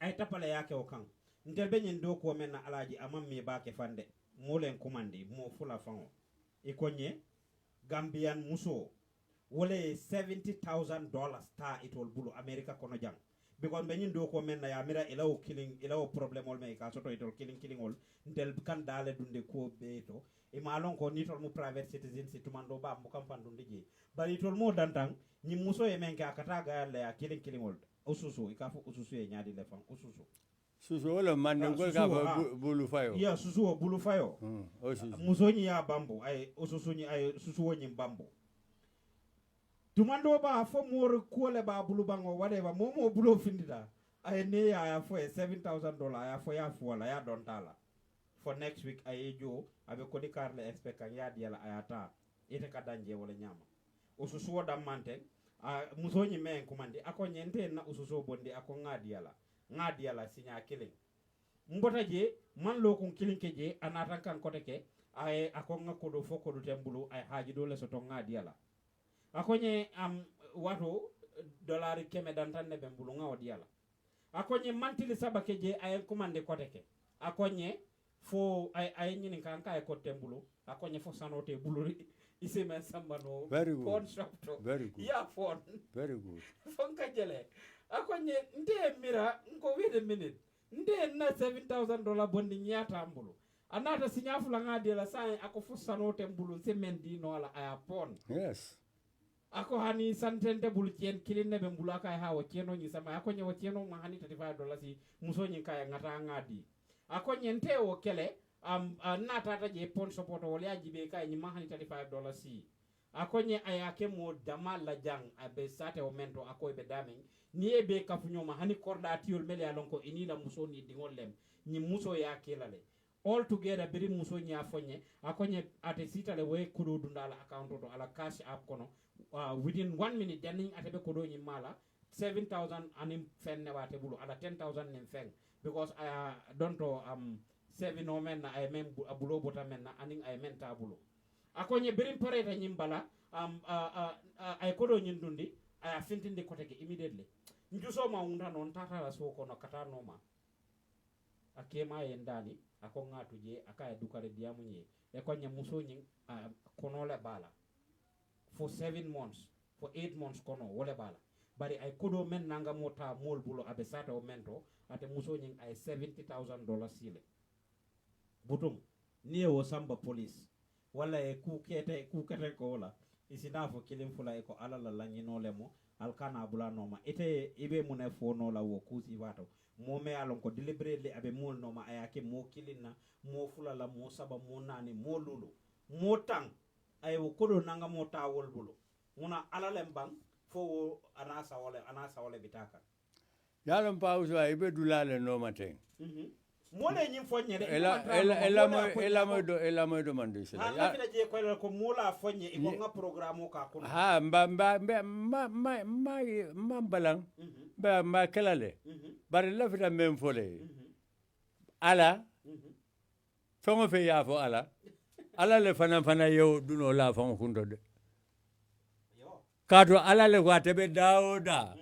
ay tapaleya ke o kan ndel be nyen do ko men na alaji amam mi ba ke fande molen kumandi mo fula fango ikonye Gambian muso wole $70,000 ta itol bulu America kono jang because benyin do ko men na ya mira ilaw problem ol me ka soto itol killing ol ndel kan dale dunde ko beto e malon ko nitol mu private citizen si tumando ba mu kam pandunde je bari itol mo dantang ni muso e men ka kata ga le ya killing ol ususu ikafu ususu e nyaadi le fan ususu susu wala mandengol ka bulu fayo ya susu bulu fayo muso ni ya bambo ay susu ni ay susu woni bambo tumando ba fo mor kole ba bulu bango wade ba momo bulu findida ay ne ya fo $7,000 ya fo ya fo wala ya don tala for next week aye jo abe kodi karle expect kan ya diala ayata ite ka danje wala nyama ususu dam mante muso nyi men kumandi ako nyente na ususu bondi ako ngadiala sinya killing mbota je man lo kun killing ke je anata kan kote ke ay ako ngakodo fokodo tembulu ay haji dole so to ngadiala ako nye wato dolari keme dantanne be mbulu ngawdiala ako nye mantili sabake je ay kumande kote ke ako nye fo ay nyini kan kay ko tembulu ako nye fo sanote bulu ise men sambano very good phone shop to very good yeah phone very good fonka jele ako nye nde mira nko wait a minute nde na $7,000 bondi nyata mbulu anata sinyafula ngadi la sai ako fo sanote mbulu se men di no ala aya phone yes ako hani santente bulu cien kilinne be mbulu aka ha waceno nyi sama ako nye waceno ma hani $35 si muso nyi kaya ngata ngadi ako nyente o kele natata je pon sopoto wala ajibe kay ni mahani $35 si akonye ayake mo dama la jang abe sate o mento akoy be damen ni ebe kafunyo ma hani korda tiol mele alonko inila muso ni dingolem ni muso ya kelale all together biri muso nya fonye akonye ate sita le we kudo dundala account to ala cash app kono within 1 minute dening atebe kodo ni mala 7,000 anim fenne wate bulu ala 10,000 nim feng because don't to 7 o men na ay men abulo bota men na aning ay men tabulo akonye birim pareta nyimbala ay kodo nyindundi ay fintindi koteke immediately njuso ma unda non tata la soko no kata no ma akema yendani ako ngatu je akaya dukare diamu nye e konye muso nyin kono le bala for 7 months for 8 months kono wole bala bari ay kodo men nanga mota mol bulo abe sata o mento ate muso nyin ay $70,000 sile butum niye wo samba police wala e kukete ko wala isina fo kilim fula e ko alala la nyino lemo alkana bula noma ite ibe mune fo no la wo kusi wato mo me alon ko deliberately abe mol noma ayake mo kilina mo fula la mo saba mo nani mo lulu mo tang ay wo kodo nanga mo tawol bulu muna alalem bang fo anasa wala bitaka yalon pauso ay be dulale noma ten mole nyim fonye de ela mo do mande sila ya fina je ko ko mola fonye e nga programme ka ko ha mba balang ba kelale bar la fita mem fole ala fongo fe ya fo ala le fana yo duno la fongo kundo de kato ala le kwa tebe daoda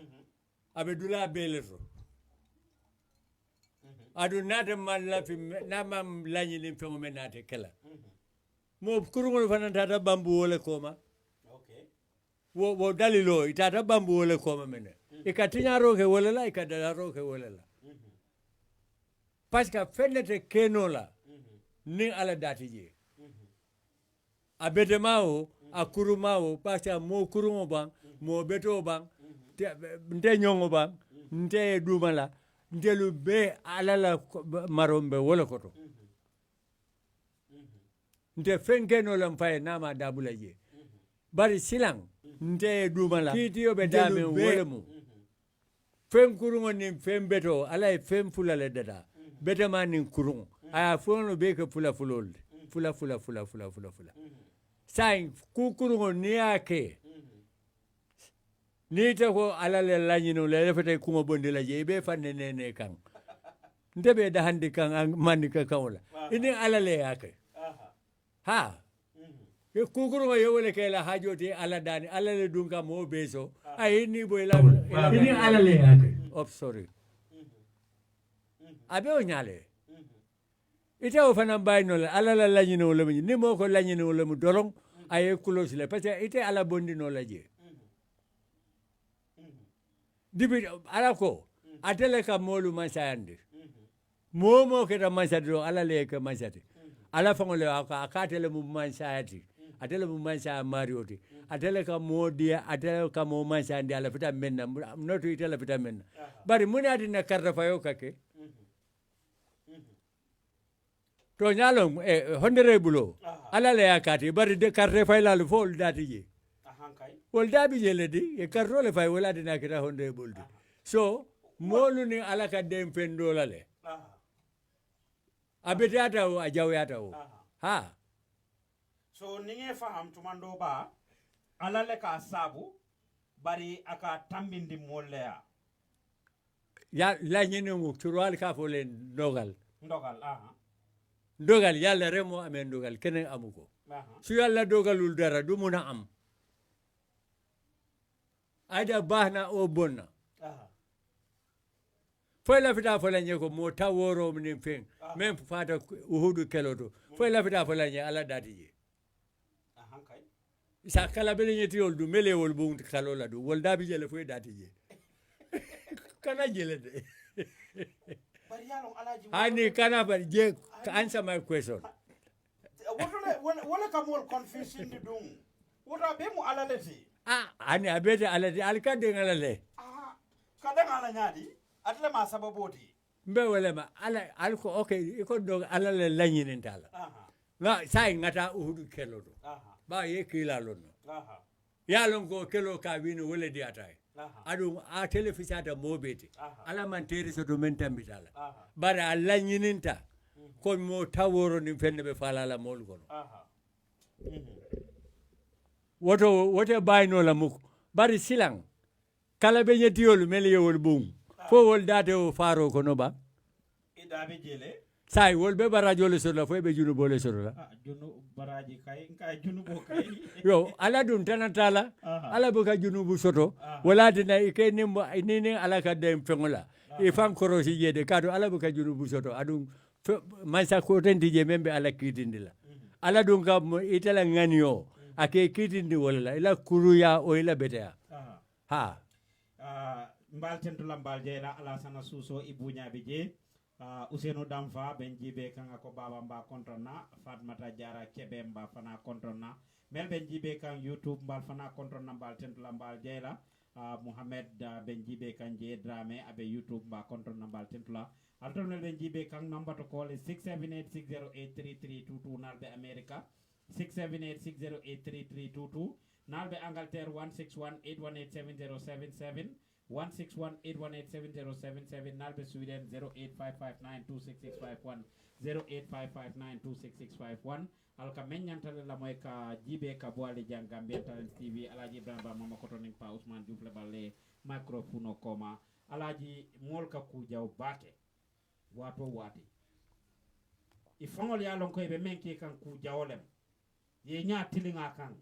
abe dula beleto adu nata man la fi na mam lañi lim fe mo menate kala mo kurungol fana tata bambu wala koma okay wo dalilo itata bambu wala koma mene ikatinya roke wala la ikadala roke wala la parce que fenete kenola ni ala dati je abedemao akurumao parce que mo kurungo bang mo beto bang nte nyongo bang nte dumala ndelu be alala marombe wala koto nte fengeno lam fay nama dabula je bari silang nte dumala kitiyo be dame wala mu fem kurungo ni fem beto alay fem fulale dada betema ni kurungo aya fono be ke fula sai ku kurungo ni ake ni te ko alale lañino le fete kuma bondi la je be fanne nene kan ndebe da handi kan mandi ka kawla ini alale yake ha ke kukuru yo wele ke la hajoti ala dani alale dunga mo beso ay ni boy la ini alale yake oh sorry abe o nyale ite o fana bayno la alala lañino le ni mo ko lañino le mu dorong ay close le parce que ite ala bondi no la je dibi alako atele ka molu masayande momo ke da masado ala le ka masati ala fangole akatele mu masayati atele mu masaya marioti atele ka modia atele ka mo masande ala fita menna noto itele fita menna bari munati na karta fayo kake to nyalo honorable ala le akati bari de karta fayla le fol dati je wol dabi jeledi e karrole fay wala dina kita honde boldi so molu ni alaka dem pendola le abetata o ajawyata o ha so ninge faham tumando ba alale ka sabu bari aka tambindi molleya ya la nyene mo turwal ka fo len dogal ndogal yalla remo amen dogal kenen amuko aha su yalla dogalul dara du muna am aida bahna o bonna aha foy la fita fo lañe ko mo taworo min fen même fata uhudu keloto foy la fita fo lañe ala dati je aha kay sa kala bele ñeti yol du melewol bu kalola du wol dabi jele foy dati je kana jele de bari yalon alaji hani kana bar je answer my question wala kamol confusion di dum wota be mu alaleti hani abete alade alkade ngalale kada ngala nyadi atle ma sababoti mbe wala ma ala alko okay iko do alale lañinin tala na sai ngata uhudu keloto ba ye kila lonno yalon ko kelo ka wino wala di atay adu a telefisata mobeti ala man teri soto men tambitala bara lañininta ko mo taworo ni fenne be falala mol kono woto bayno la muko bari silang kala be nyetiyol meliyol bum fo wol date o faro kono ba idabe jele sai wol be barajo le solo fo be junu bole solo la junu baraji kay junu bo kay yo ala dun tanatala ala bo ka junu bu soto wala dina ke ni ala ka dem fengola e fan korosi jede kado ala bo ka junu bu soto adun mansa ko tendi je membe ala kidindila ala dun ka itala nganyo ake kidindi wala ila kuruya o ila betea ha mbal tentula mbal jeela ala sana suso ibunya bije Useno Damfa benjibe kanga ko baba mba kontrona Fatmata Jara Kebe mba fana kontrona mel benjibe kan YouTube mbal fana kontrona mbal tentula mbal jeela Muhammad benjibe kan je drame abe YouTube mba kontrona mbal tentula alternel benjibe kan number to call is 678608332 nalbe America 678608332 nalbe Angleterre 161818707 161818707 nalbe Sweden 085592665 085592665 alka menyantale la moy ka jibe ka boale jang Gambian Talents TV alaji Ibrahima mama kotoning pa Ousmane Diouf le balle microphone koma alaji molka ku jaw bake wato wati ifongol ya lon koy be menki kan ku jawolem ye nya tilinga kan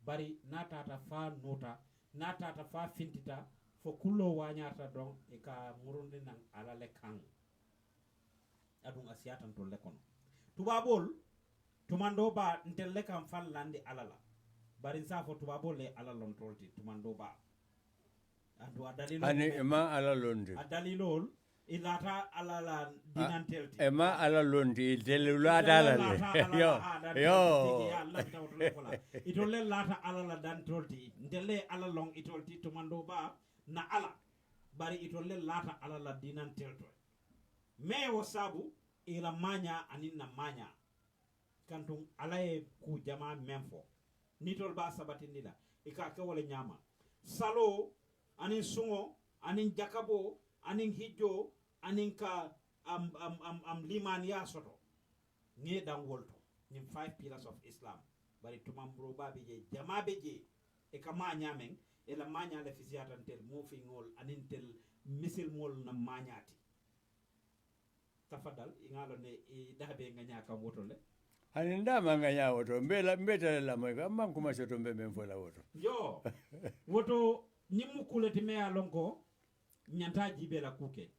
bari natata fa nota natata fa fintita fo kullo wañata don e ka murundi nan alale kan adun asiyatan to lekono tubabol tumando ba ntelle kam fallandi alala bari sa fo tubabol le alalon tolti tumando ba andu adalilo ani ma alalondi adalilol ilata alala dinantelti ma alalondi delulata alale yo itolle lata alala dan tolti ndelle alalong itolti tumando ba na ala bari itolle lata alala dinantelto me wo sabu ila manya anin na manya kantum alaye ku jama memfo nitol ba sabatindi la ika ke wala nyama salo anin sungo anin jakabo anin hijjo anin ka am liman ya soto ni dan wolto ni 5 pillars of Islam bari tumambro babe je jama be je e kama nyamen e la manya la fisiatan tel mo fi ngol anin tel misil mol na manyati tafadal ingalo ne e dabe nganya ka wotole ani ndama nganya woto mbeta la moy ko man kuma soto mbe men fola woto yo woto nyimu kuleti me alonko nyanta jibe la kuke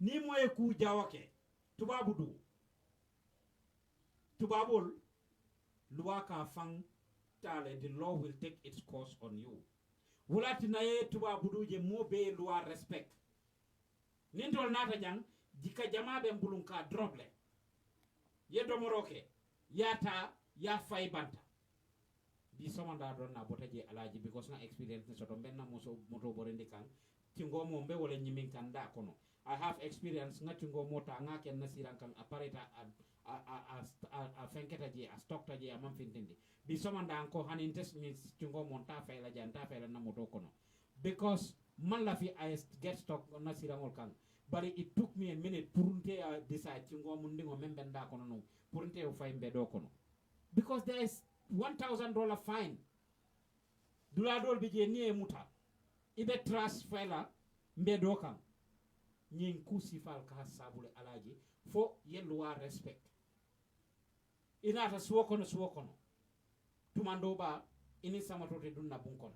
ni moye ku jawake tubabul loi ka fang tale the law will take its course on you wulati na ye tubabudu je mo be loi respect nintol nata jang jika jama be mbulun ka droble ye domoroke yata ya fay banta bi somanda don na botaje alaji because na experience ne soto benna moto borendi kan tingo mo be wala nyimin kan da kono I have experience ngatungo mota ngake nasiran kan apareta a fenketa je a stokta je amam fintindi bi somanda anko hanin test ni tungo monta fay la janta fay la na moto kono because man la fi I get stock nasiran ol kan but it took me a minute pour nte decide ci ngomu ndingo membe nda kono no pour nte o fay mbe do kono because there is $1,000 fine dula dol bi je ni e muta ibe transfer la mbe do kan nyin kusifal ka sabule alaji fo yelluwa respect inata suwo kono tumando ba ini samatote dunna bun kono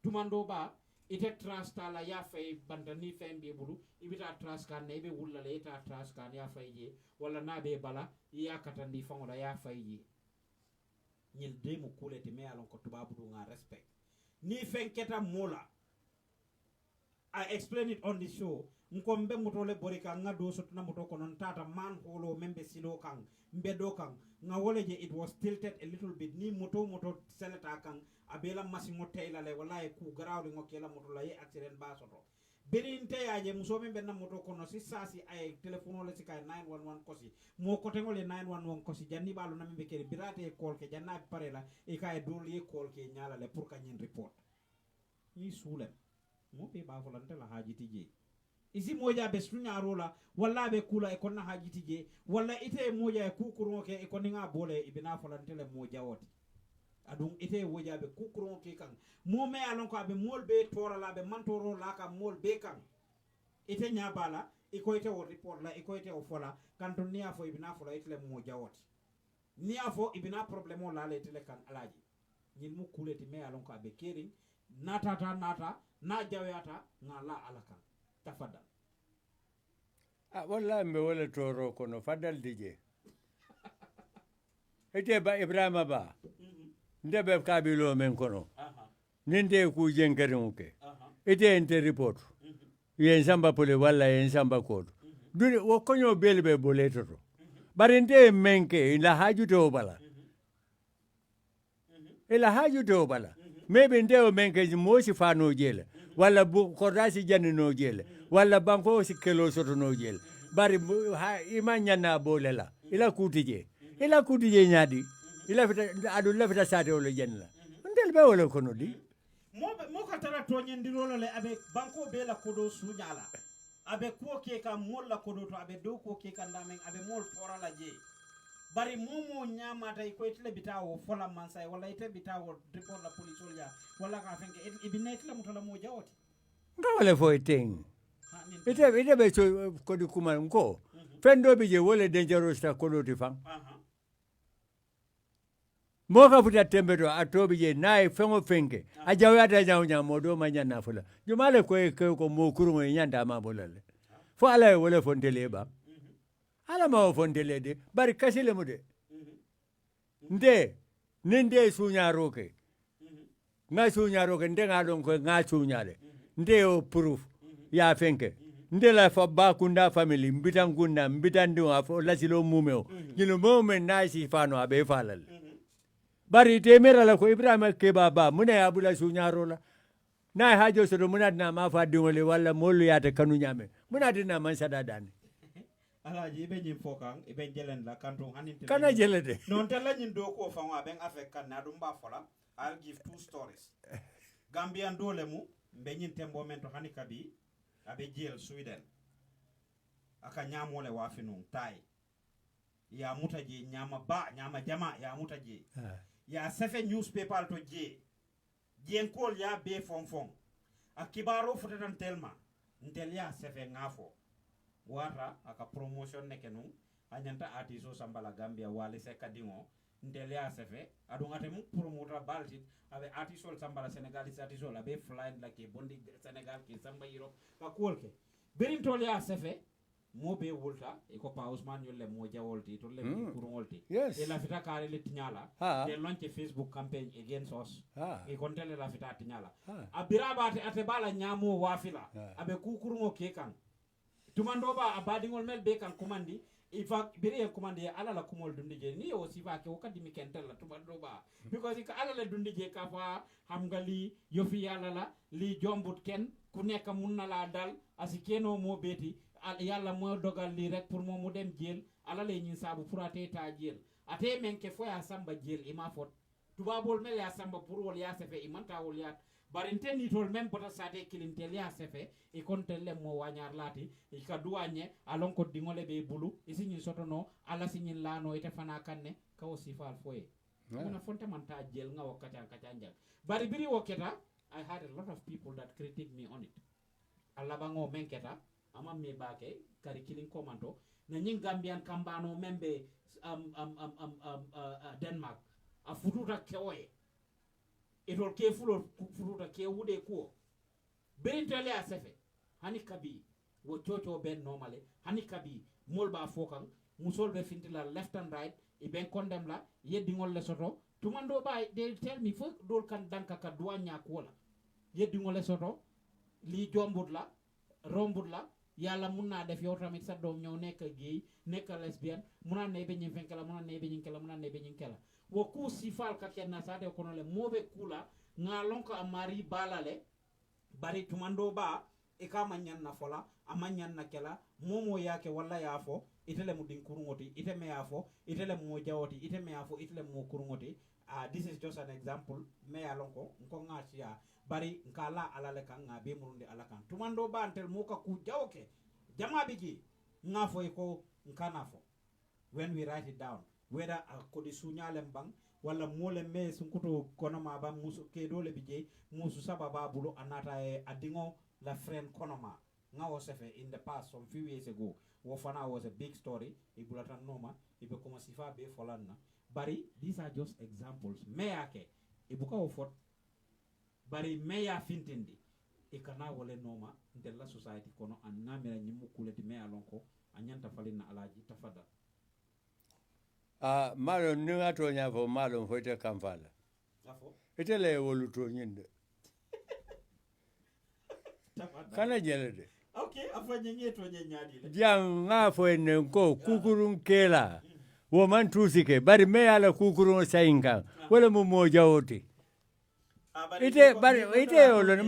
tumando ba ite transta la ya fay bandani fembe bulu ibita transkan ne be wulla le ita transkan ya fay je wala na be bala ya katandi fangola ya fay je ñil demu kulete me alon ko tubabu du nga respect ni fenketa mola I explain it on the show nkombe mutole borika nga do sotna muto konon tata man holo membe silo kan mbedo kan nga woleje it was tilted a little bit ni moto seleta kan abela masimo tayla le wala e ku grawli ngokela moto la ye accident ba soto berinte yaje musome benna moto kono si sasi ay telefono le sikay 911 kosi mo ko tengole 911 kosi janni balu na membe kere birate call ke janna parela e kay dol ye call ke nyala le pour ka nyen report ni sulem mo be ba volante la haji tije isi moja be sunya rola walla be kula e konna haji tije walla ite moja e kukuro ke e koninga bole ibina volante le moja woti adum ite woja be kukuro ke kan mo me alon ko be mol be tora la be mantoro la ka mol be kan ite nyabala e ko ite o report la e ko ite o fola kan to niya fo ibina fola ite le moja woti niya fo ibina problemo la le ite le kan alaji nyin mu kuleti me alon ko be kering nata na jawiyata ngala alaka tafadal walla mbe wala toro kono fadal dije ete ba ibrahima ba ndebe kabilo men kono ninde ku jengarin ke ete ente report yen samba pole walla yen samba kodo duni wo konyo belbe boleto bare nde menke ila hajuto bala ila hajuto bala maybe ndewo menke mosi fano jele walla bu kordasi janni no jele walla banko si kelo soto no jele bari ima nyanna bolela ila kutije nyadi ila fita adu la fita sate wala janna ndel be wala kono di mo ka tara to nyendiro le abe banko be la kodo sunyala abe ko ke ka molla kodo to abe do ko ke ka ndamen abe mol forala je bari momo nyamata ko itele bitawo fola mansay wala ite bitawo report la police olya wala ka fenke ibinait la mutala mo jawoti ngawale fo ting ite be so ko di kuma ngo fendo bi je wala dangerous ta ko do ti fam mo ka futa tembe do atobi je nay fengo fenke a jawata jawnya modo manya na fula jumale ko mo kurungo nyanda ma bolale fo ala wala fontele ba ala ma fontele de bari kasile mu de nde sunya roke nga sunya roke nde nga don ko nga sunya de nde o proof ya fenke nde la fa ba kunda family mbitangunda mbitandu afo la silo mumeo jino moment na si fano abe falal bari temera la ko ibrahima ke baba muna ya bula sunyaro la na hajo so muna na ma fa dingole wala molu ya ta kanu nyame muna dina man sada dane alaji be nyim fokan e be jelen la kanton hanin kana jelede non tella nyin do ko fanwa ben affect kan na dum ba fola I'll give two stories gambian dole mu be nyin tembo men to hanikabi abe jel Sweden aka nyamole wa finu tai ya mutaje nyama jama ya mutaje ya sefe newspaper to je nkol ya be fonfon akibaro futetan telma ntel ya sefe ngafo wata aka promotion nekenu anyanta artiso sambala Gambia wali sekadingo ntel ya sefe adungate mu promota balti abe artiso sambala Senegalese artiso la be flying like bondi Senegal ki samba Europe ka kolke berin tol ya sefe mobe wolta e ko pa Ousmane yolle mo jawolti to le kurolti e la fita kare le tinyala de launch Facebook campaign against us e kontele la fita tinyala abiraba ate bala nyamo wafila abe kukurungo kekan tumando ba abadingol mel be kan commandi ifa bire commandi ala la kumol dundije ni o sifa ke wakati mi kentela tumando ba because ka ala la dundije ka fa hamgali yofi ala la li jombut ken ku nek mun na la dal asikeno mo beti yalla mo dogal li rek pour mo dem jeel ala le ñin sabu pour ate ta jeel ate men ke foya samba jeel ima fot tubabol mel ya samba pour wol ya sefe imanta wol ya barinte ni tol même bota sate kilintel ya sefe e kontelle mo wanyar lati e ka duanye alon ko dingole be bulu e sinyi sotono ala sinyi lano ite fana kanne ka o sifal foye mona fonte manta jel nga wakati an kacanja bari biri woketa I had a lot of people that critique me on it alla bango menketa ama me bake kari killing commando na nyin gambian kambano membe Denmark a fututa kewoye itol ke fututa ke wude ko berintele a sefe hani kabi wo chocho ben normale hani kabi molba fokan musol be fintila left and right e ben condemn la yeddi ngol le soto tumando bay they tell me fo dol kan danka ka duanya ko la yeddi ngol le soto li jombut la rombut la yalla munna def yow tamit sa dom ñew nek gay nek lesbienne muna ne be ñim fenkala muna ne be ñim kala muna ne be ñim kala wo ku sifal ka kenna sa de kono le mobe kula nga lonko amari balale bari tumando ba e ka manyan na fola amanyan na kala momo yake walla yafo itele mu din kurungoti ite me yafo itele mu jawoti ite me yafo itele mu kurungoti this is just an example me alonko nko ngasiya bari nkala alale kan nga be murundi alakan tumando ba antel muka ku jawke jama bigi ngafo ko nkanafo when we write it down whether ko di sunyalem bang wala mole me sunkuto konoma ba musu ke dole bije musu sababa bulu anata e adingo la friend konoma ngawo sefe in the past some few years ago wo fana was a big story e bulata noma e be kuma sifa be folanna bari these are just examples me yake e buka wo fot bari me ya fintindi e kana wole noma ndella society kono an ngamira nyimu kuleti me alonko anyanta falina alaji tafada malo ninga to nya fo malo hoite kamfala afo itele wolu to nyinde kana jelede okay afo nyenye to nyenyadi le jang nga fo en ko kukurun kela wo man tusike bari me ala kukurun sayinga wala mo mojawoti ite bari ite olon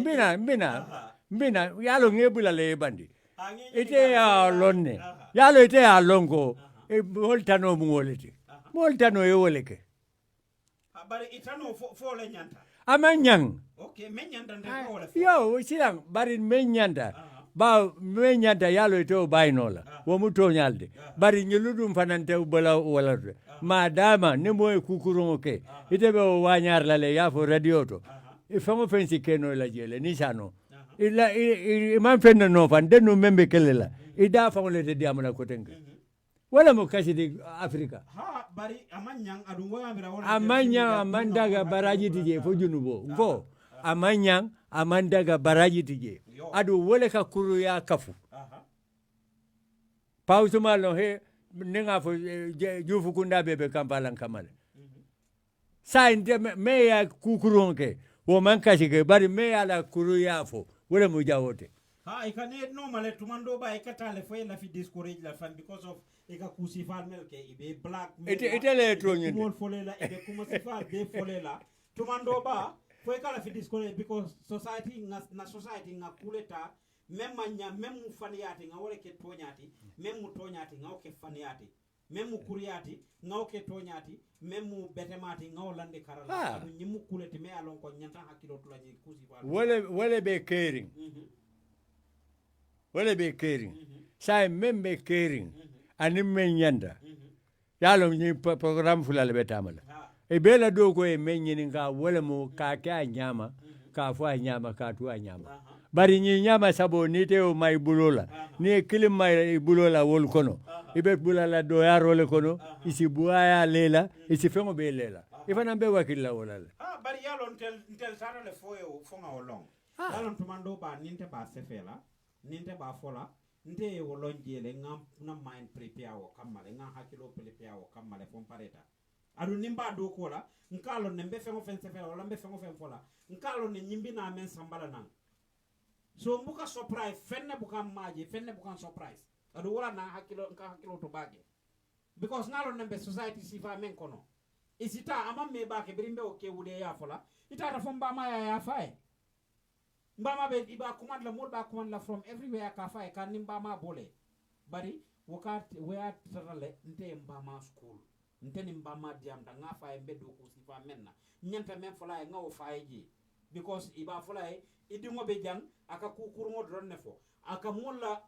mbina yalo ngebula le bandi ite ya lonne yalo ite ya longo e voltano mungolete moltano e woleke bari itano fo le nyanta amanyang okay menyanda ndeko wala yo silang bari menyanda ba menyanda yalo ite bainola wo muto nyalde bari nyeludum fanante bala wala madama ne moy kukurun ke ite be wanyar la le ya fo radio to e famo fensi keno la jele ni sano ila man fenna no fan denu membe kelela ida famole de diamana ko tenga wala mo kasi di Afrika ha bari amanyang adu wamira wala amanyang amandaga baraji tije fo junubo ngo amanyang amandaga baraji tije adu wala ka kuru ya kafu pausu malo he ninga fo jufu kunda bebe kampalan kamale sainde me ya kukuronke wo man kasi ke bari me ya la kuru ya fo wala mo jawote ha ikane normale tumando ba ikatale fo la fi discourage la fan because of ika kusifal melke ibe black ite le tronye mol folela ibe kuma sifal be folela tumando ba fo ikala fi discourage because society na society nga kuleta même mu faniyati nga wala ke tonyati même mu tonyati nga ke faniyati même mu kuriyati nga ke tonyati même mu betemati nga lande karala adu nyimu kuleti me alon ko nyanta hakilo tulaji kusifal wala be caring wala be caring sai membe caring ani menyanda yalo ni program fulale betamala e bela do ko e menyini nga wala mo ka ka nyama ka fo nyama ka tu nyama bari ni nyama sabo ni te o mai bulola ni kilim mai bulola wol kono ibe bulala do yarole kono isi buaya lela isi fengo be lela ifana be wakilla wala bari yalo ntel sarale foyo fonga olong yalo tumando ba ninte ba sefela ninte ba fola nte wolonjele na mind prepare wo kamale nga hakilo prepare wo kamale fon pareta adu nimba do kola nkalo nembe fengo fensefela wala mbe fengo fola nkalo ne nyimbi na men sambala nang so mbuka surprise fenne buka maji fenne buka surprise adu wala na hakilo nka hakilo to bage because ngalo nembe society sifa men kono isita ama me bake birimbe oke wude ya fola itata fomba ma ya fae mbama be iba command la mol ba command la from everywhere ka fa kan ni mbama bole bari wakat we at tarale nte mbama school nteni mbama diam da nga fa mbeddo ko sifa menna nyanta men fola ngawo faaji because iba fola idi ngobe jang aka kukurungo dron nefo aka mulla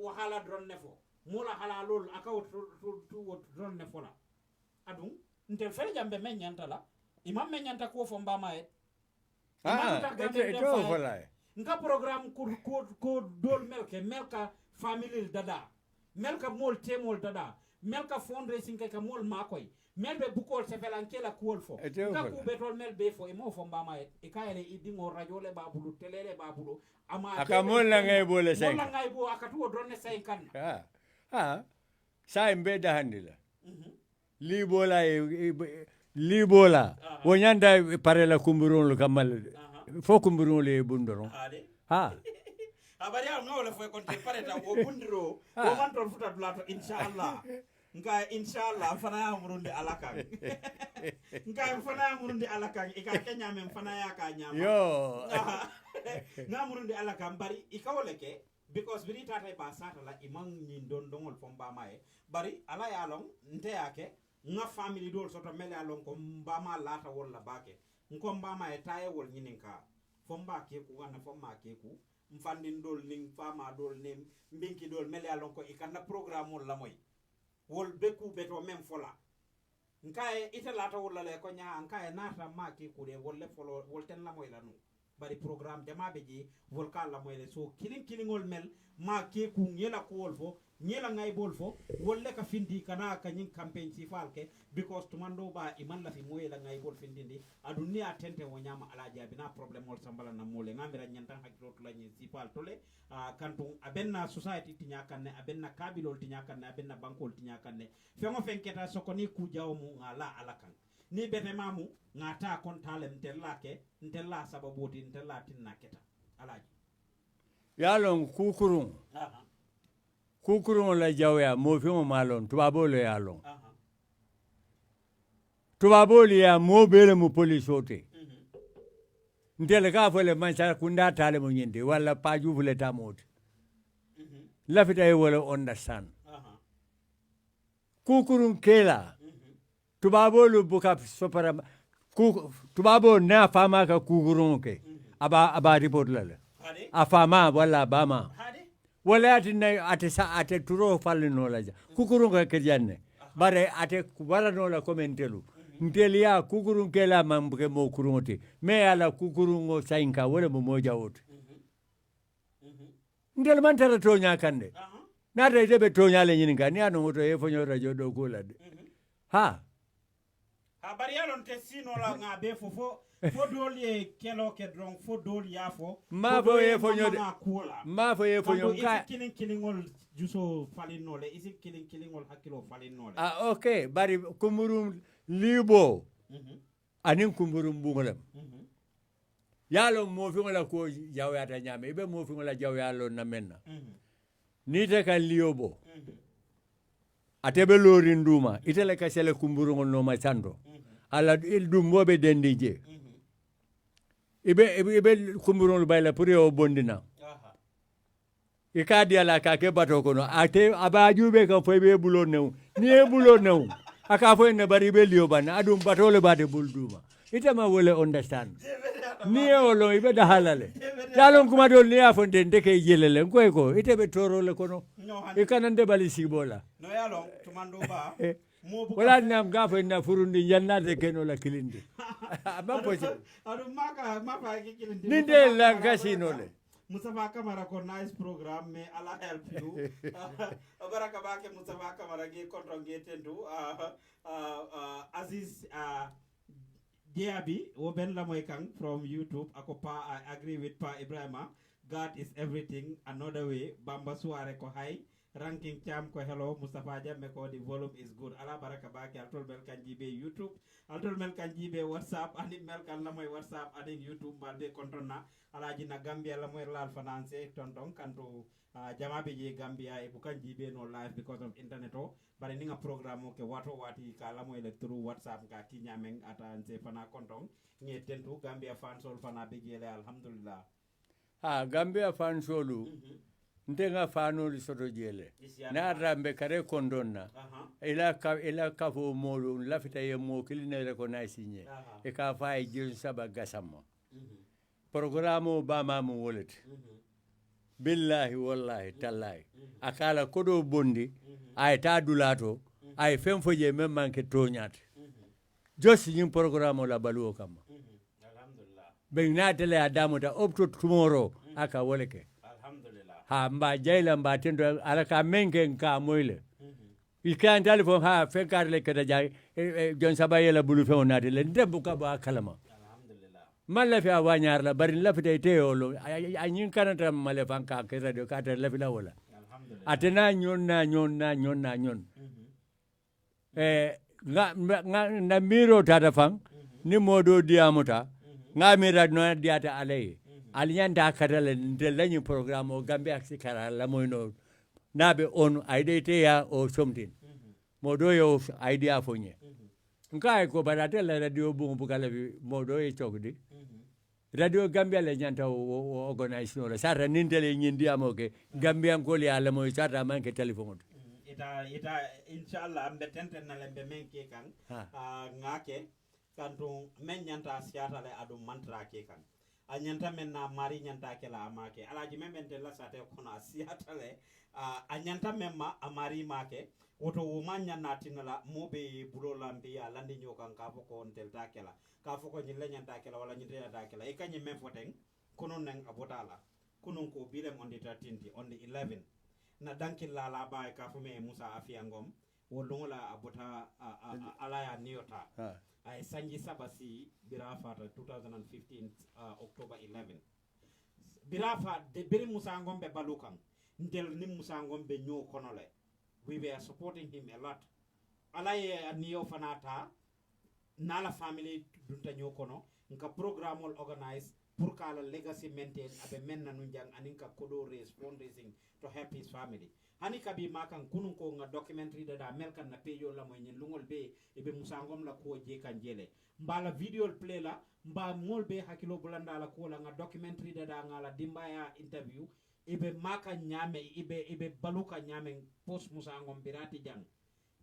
wahala dron nefo mula halalol aka tu dron nefo la adum ntel fere jambe men nyanta la imam men nyanta ko fo mbama e ito fola nka program ko dol melka family dada melka mol temol dada melka fundraising ka mol makoy melbe bukol se felankela kuol fo nka ku betol melbe fo e mo fo mbama e kayele idingo radio le babulu telele babulu ama aka mol la ngay bole sen mol la ngay bo aka tu donne sen kan sa mbe da handila libola wonyanda pare la kumburun lu kamal fo kumburun le bundoro abari al ngawle fo kon te pareta o bundiro o man ton futa dulato inshallah nka inshallah fana ya murundi alaka nka fana ya murundi alaka ika kenya men fana ya ka nyama yo na murundi alaka bari ikawleke because biri tata ba sata la imang ni don dongol fomba mae bari ala ya long nte yake nga family dol soto mele along ko mbama lata wala bake nko mbama e taye wol nyininka fomba ke ku wana fomba ke ku mfandin dol ning fama dol nem mbinki dol mele along ko ikana programme la moy wol beku beto mem fola nkae ite lata wala le ko nya nkae nata maki ku de wolle folo wolten la moy la nu bari programme jama be ji wol ka la moy le so kilingol mel ma ke ku ngela ko wol fo ngela ngay bol fo wolle ka findi kana ka nyin campaign ci falke because tumando ba iman la fi moy la ngay bol findindi aduni atente wo nyama alaji abina problem wol sambala na mole ngamira nyantan hakilo to la nyi ci fal tole kantung abenna society tinya kanne abenna kabilol tinya kanne abenna bankol tinya kanne fengo fenketa sokoni ku jaw mu ngala alakan ni bete mamu ngata kon talem ntella sababoti ntella tinna keta alaji yalon kukurun la jawya mo fi mo malon tubabo le yalon tubabo le ya mo bele mo police ote ndele ka fole mancha kunda tale mo nyinde wala paju fule tamote lafita e wala understand kukurun kela tubabo lu buka sopara tubabo na fama ka kukurun ke aba report lale afama wala bama wala ate turo falino laja kukurun ka kerjanne bare ate wala no la komentelu ntelia kukurun kela mambuke mo kurunti me ala kukurun go sainka wala mo moja wote ndel man tara tonya kande na da debe tonya le nyininga ni anu moto e fonyo radio do kula de bari yalon te sino la ngabe fofo fo doli kelo ke drong fo doli yafo ma fo e fonyo de ma fo e fonyo ka kilingol juso falinole isi kilingol hakilo falinole okay bari kumurum libo anin kumburum bungolam yalo mo fi ngola ko jawyata nyame be mo fi ngola jawyalo na menna ni te ka liobo atebe lori nduma itele ka sele kumburungol no ma sando ala il dum mobe dendije ibe kumburungol bayla pour yo bondina ikadi ala ka ke bato kono ate abajube ka foybe bulo new ni e bulo new aka fo ne bari be liobana adum bato le bade bulduma itama wole understand ni e olo ibe da halale yalon kuma do ni afonde ndeke yelele ko itebe toro le kono e kanande bali sibola no yalon tumando ba wala nam gafo na furundi jannate keno la kilindi ba poje adu maka ki kilindi ni de la casino le Mustafa Kamara ko nice program me ala help you baraka bake Mustafa Kamara ge kontro ge tendu Aziz Diaby wo ben la moy kang from YouTube ako pa I agree with Pa Ibrahima God is everything another way Bamba Suare ko hay ranking cham ko hello Mustafa Jamme ko the volume is good ala baraka bake altol bel kanjibe YouTube altol mel kanjibe WhatsApp ani mel kan la moy WhatsApp ani YouTube balde kontona alaji na Gambia la moy lal finance tonton kanto jamabe je Gambia e bukan jibe no live because of internet o bare ninga programme ke wato wati ka la moy le through WhatsApp ka ti nyameng atanse fana konton ngi tentu Gambia fansol fana be jele alhamdulillah Gambia fansolu ntenga fanoli soto jele Isiya na rambe kare kondonna ila kafo molu lafita ye mo kiline recognize nye e ka fa e jil saba gasamo programme ba ma mo wolet billahi wallahi tallahi akala kodo bondi ay ta dulato ay fem foje même manke toñat just yin programme la baluo kam alhamdulillah be natale adamu da up to tomorrow aka woleke alhamdulillah ha mba jayla mba tendo ala ka mengen ka moyle il kan telefon ha fe karle keda jay jon sabaye la bulu fe onade le ndebbu ka ba kalama alhamdulillah malla fi awanyar la bari la fite teolo anyin kanata male fanka ke radio ka ta la fi la wala alhamdulillah atena nyon na miro tata fang ni modo diamuta nga mira no diata alay alinyanda kadale de lañu programme o gambe ak sikara la moyno nabe on idea ya o something modo yo idea fonye nkai ko barate la radio bu kala bi modo e chokdi radio gambia le nyanta o organize no la sara nindele nyindi amoke gambia ko li ala moy sara manke telephone ita inshallah ambe tenten na lembe menke kan ngake kanto men nyanta siata le adu mantra ke kan a nyanta men na mari nyanta ke la amake alaji men te la sate kono siata le a nyanta men ma amari make woto wo man nyanna tinala mobe bulo lambi ya landi nyokan ka foko on tel takela ka foko nyille nyanta kela wala nyinte nyanta kela e kanyi men foten kono nen abotala kono ko bilem on the 13 on the 11 na dankin la ba ka fume Musa Afiangom wolongola abota alaya niota ay sanji sabasi birafata 2015 October 11 birafa de biri Musa Ngombe balukan ndel ni Musa Ngombe nyo konole we were supporting him a lot alaya niyo fanata nala family dunta nyo kono nka program organize pour kala legacy maintain abe menna nunjang aninka kodo raise fundraising to help his family hani kabi makan kunun ko nga documentary da melkan na peyo la moy lungol be ibe musangom la ko je kan jele mbala video play la mba mol be hakilo bulanda la ko la nga documentary da ngala dimbaya interview ibe maka nyame ibe baluka nyame post musangom birati jang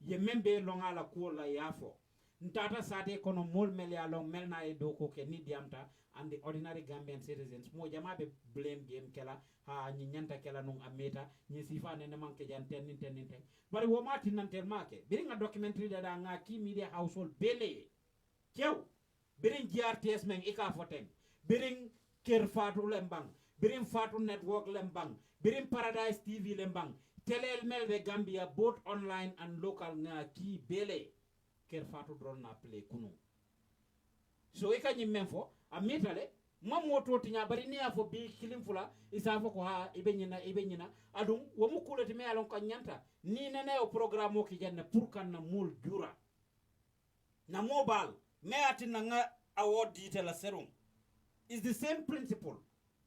ye membe longa la ko la yafo ntata sate kono mol mel ya long mel na e do ko ke ni diamta and the ordinary Gambian citizens mo jama be blame game kela ha ni nyanta kela nung ameta ni sifa ne manke jan ten bari wo mati nan tel make biringa documentary da nga ki media household bele kew birin GRTS men ika foten birin ker fatu lembang birin fatu network lembang birin Paradise TV lembang telel melbe Gambia both online and local nga ki bele ker fatu drone na play kunu so ika nyimmen fo amitale mammo toti nya bari ni afo bi kilim fula isa fo ko ha ibe nyina adum wo mu kulati me alon ko nyanta ni nene o programme o ki janna pour kan na mul dura na mobile me atina nga award detail serum is the same principle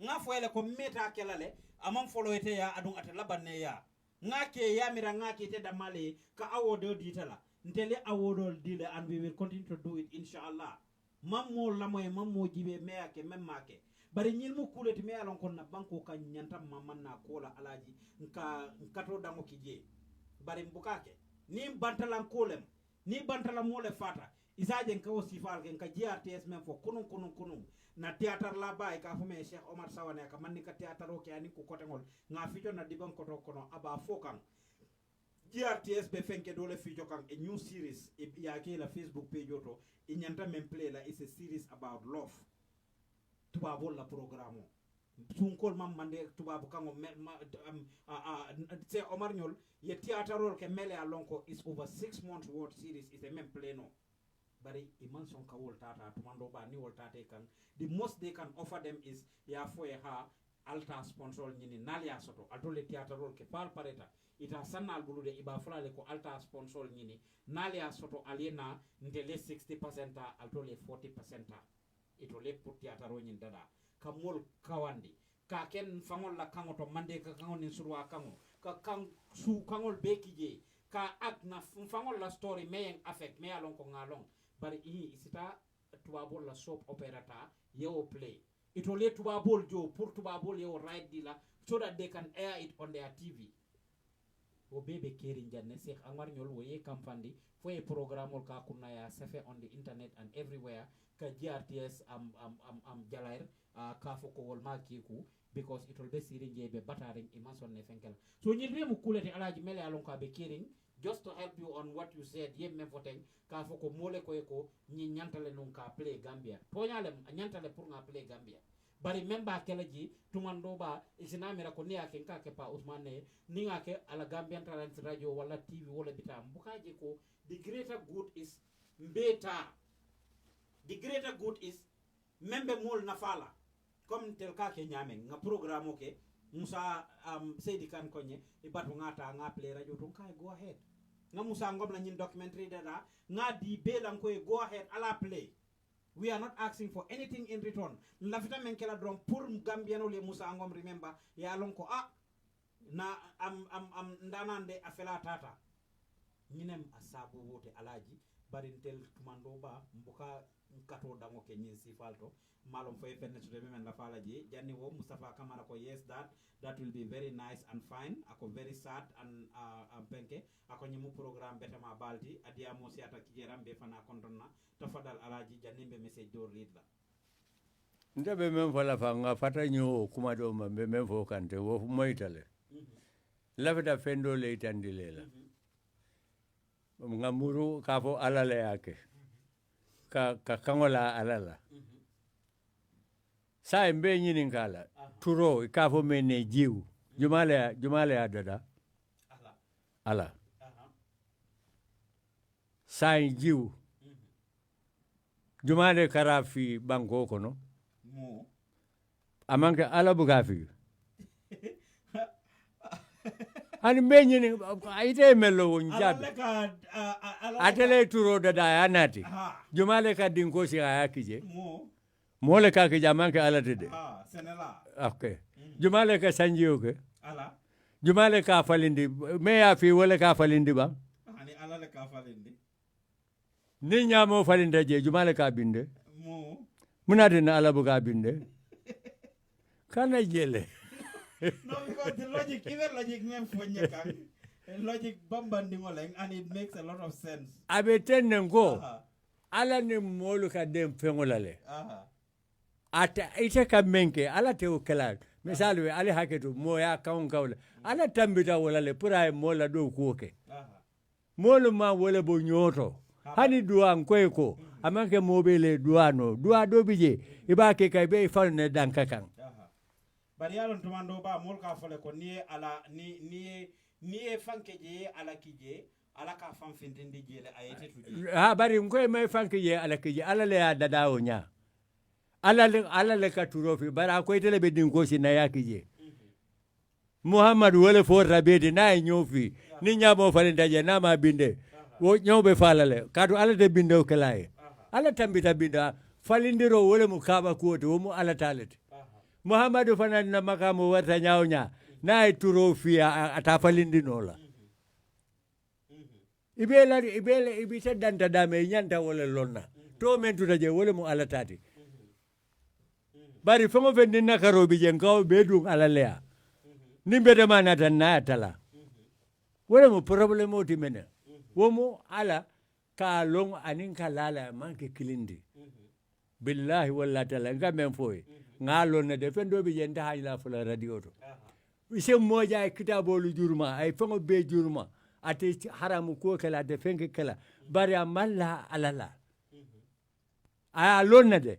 nga fo ele ko meta kelale amam follow ete ya adum ata labanne ya nga ke ya mira nga ke te da male ka award detail ntele award dile and we will continue to do it inshallah mammo lamoy mammo jibe meake memmake bari ñil mu kuleti me alon kon na banko ka nyanta mamman na kola alaji nka to dango kije bari mbukake ni bantalan kolem ni bantalan mole fata isaje nka o sifal ke nka GRTS men fo kunun na théâtre la bay ka fume Cheikh Omar Sawane ka manni ka théâtre o ke ani ko kotengol nga fito na diban ko to kono aba fokan GRTS be fenke dole fito kan a new series e yake la Facebook page oto inyanta men play la is a series about love tubabo la programme sunkol mam mande tubabo kango se Omar Nyol ye théâtre ke mele alonko is over 6 months worth series is a men play no bari iman son ka wol tata tumando ba ni wol tate kan the most they can offer them is ya fo e ha alta sponsor nyini nalia soto adole théâtre ke pal pareta ita sanal bulude iba fulale ko alta sponsor nyini nalia soto aliena ndele 60% altole 40% ito le pour théâtre nyin dada kamol kawandi ka ken fangol la kango to mande ka kango ni surwa kango ka kang su kangol bekije ka ak na fangol la story meyen affect me alon ko ngalong bari i isita tubabol la soap opera ta yewo play ito le tubabol jo pour tubabol yewo right di la so that they can air it on their TV. O bebe kering janne Sheikh Amar Nyol wo ye kampandi fo e programme ol ka kunna ya safe on the internet and everywhere ka GRTS am jalair ka fo ko wol ma kiku because it will be sirin je be bataring imason ne fenkel so nyirbe mu kulete alaji mele alon ka be kering just to help you on what you said yem men foten ka fo ko mole ko e ko nyi nyantale non ka play Gambia to nyale nyantale pour nga play Gambia bari memba keleji tumando ba isinamira ko niya ken ka ke pa Usmane ni nga ke ala Gambian Talents Radio wala TV wala bitam bukaje ko the greater good is mbeta the greater good is membe mol nafala comme tel ka ke nyame nga programme ke Musa Seydi Kan konye ibatu ngata nga play radio to kay go ahead nga Musa ngom la nyin documentary dada nga di belan ko go ahead ala play. We are not asking for anything in return. Lafita menkela drum pour Gambiano le Musa Angom remember ya lonko na am ndanande afela tata. Nyinem asabu wote alaji barintel tumando ba mbuka kato dango ke nyin sifalto malom fay fenne to men la falaji janni wo Mustafa Kamara ko yes that will be very nice and fine ako very sad and penke ako nyimu programme betama baldi adia mo siata kijeram be fana kontonna tafadal alaji janni be message do read la ndabe men fala fa nga fata nyo kuma do mambe men fo kante wo moytale lafita fendo le itandilela ngamuru ka fo alale yake ka kangola alala sa mbe nyini ngala turo ka fo mene jiu jumale adada ala sa jiu jumale karafi banko kono amanke ala bugafi ani menyini aite melo wonjabe atele turo dada anati jumale ka dinko si ayakije mole ka ke jamanke ala tede senela okay jumale ka sanjiyo ke ala jumale ka falindi me ya fi wala ka falindi ba ani ala le ka falindi ni nyamo falinde je jumale ka binde munade na ala buga binde kana jele no, because the logic, even logic name for Nyaka, logic bambandi ngoleng, and it makes a lot of sense. Abetenne ngo, ala ni molu ka dem fengolale. Ata ite ka menke, ala te ukela. Misali we ali haketu moya kaunga ala tambita wolale pura mola do kuoke. Molu ma wole bo nyoto. Hani dua nkweko, amanke mobile duano, dua do bije, ibake ka be ifane dankakang. Bari yalon tumando ba mol ka fole ko ni ala ni fankeje ala kije ala ka fam findindi jele ayete tuje ha bari ngoy may fankeje ala kije ala le dadawo nya ala le ka turofi bara ko tele be din ko si na yakije Muhammad wala fo rabedi na nyofi ni nyamo fale ndaje na ma binde wo nyobe falale kadu ala de binde ko laye ala tambita binda falindiro wala mu kaba ko to mu ala talete Muhammadu fana na makamu wata nyaunya na turofi atafalindi nola ibele ibise danta dame nyanta wala lonna to men tutaje wala mu alatati bari fongo fendi nakaro bije ngaw bedung alalea nimbe de manata na tala wala mu problème oti mena womo ala ka long anin kalala manke kilindi billahi walla tala ngamen foy ngalo ne defendo bi yenda hajla fula radio to ise moja ay kitabolu jurma ay fango be jurma ate haramu ko kala de fenke kala bari amalla alala ay lonna de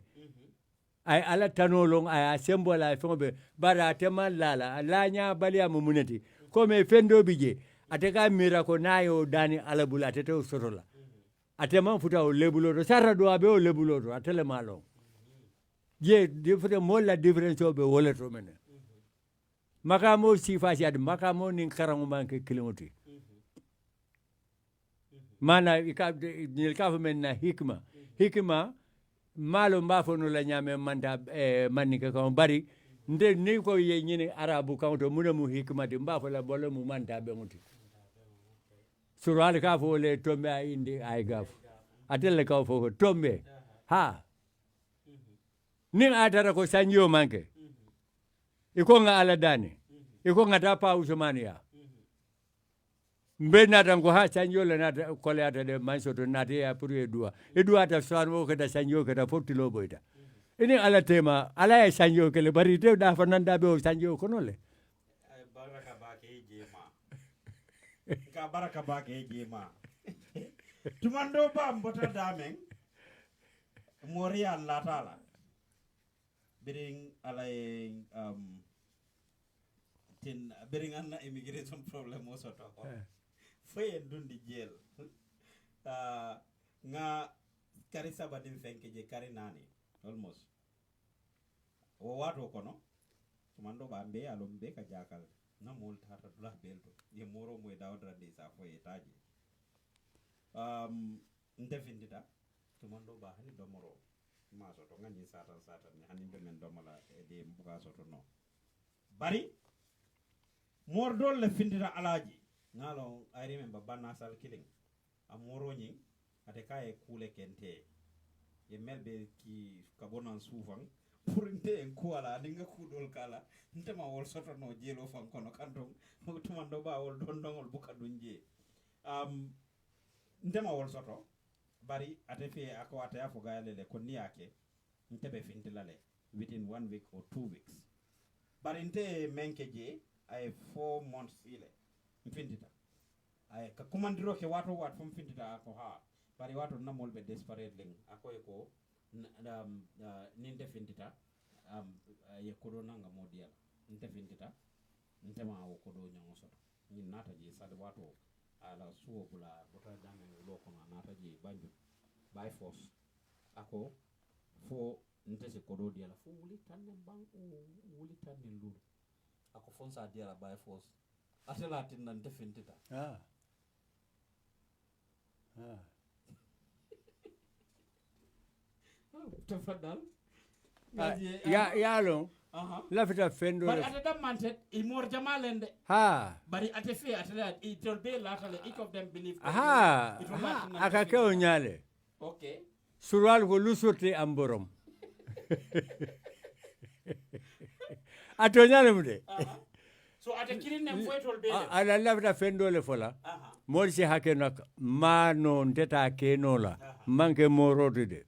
ay ala tanolong ay sembola ay fango be bari ate mallala alanya bali amuneti ko me fendo bi je ate ka mira ko nayo dani ala bula ate to sotola ate man futa o lebulo to sarra do abe o lebulo to atele malo ye different mola difference obe wala to mena makamo sifasi ad makamo nin karangu manke kilimoti mana nilkafu menna hikma malo mbafo no la nyame manda manike ko bari nde ni ko ye nyine arabu kawto munamu hikma de mbafo la bolo mu manda be muti sural ka fo le tombe ay indi ay gaf atelle ka fo tombe ha nin atara ko sanyo manke iko nga ala dani iko ngata pa usmania mbe nata ko ha sanjo le nata kole ata de manso to nata ya pour edua ta swanwo ko da sanjo ko da fotilo boyta ini ala tema ala ya sanjo ke le bari te da fananda be o sanjo ko no le baraka ba ke jema ka baraka ba ke jema tumando ba mbota damen moria la tala biring ala tin biring anna immigration problem o soto fayen dundi jel nga kari sabadim fenke je kari nani almost o wato kono tumando ba mbe alom be ka jakal na mol tata dula belto ye moro moy dawdra de sa fo etaji ndefindita tumando ba hani domoro ma soto ngani satan ni hani be men domala e de mbuga soto no bari mordol le findita alaji ngalo I remember banasal killing amoro nyi ate kaye kule kente ye melbe ki kabonan soufang pour nte en kuala ninga kudol kala ntema wol soto no jelo fam kono kanton mo tumando ba wol don dongol buka dunje ntema wol soto bari ate fe ako ate afo gaale ko niake ntebe fintilale within 1 week or 2 weeks bari nte menkeje ay 4 months ile mfindita ay ka commandiro ke wato wat fum findita ko ha bari wato namol be desperate ling akoy ko ninde findita ye kodo nanga modial nte findita ntema o kodo nyango soto ni nata je sade wato ala suwo bula bota dame lo ko nata je banju by force ako fo nte se kodo diala fo wuli tanne banko wuli tanne lulu ako fonsa diala by force atela tinna nte findita tafadal ya lo lafita fendo bari ate damantet il mor jamalende bari ate fe ate it will be latale each of them believe akake onyale okay sural ko lusurte amborom atonyale mude so ate kirine foytol be ala lafita fendo le fola mol si hake nak mano ndeta kenola manke morodo de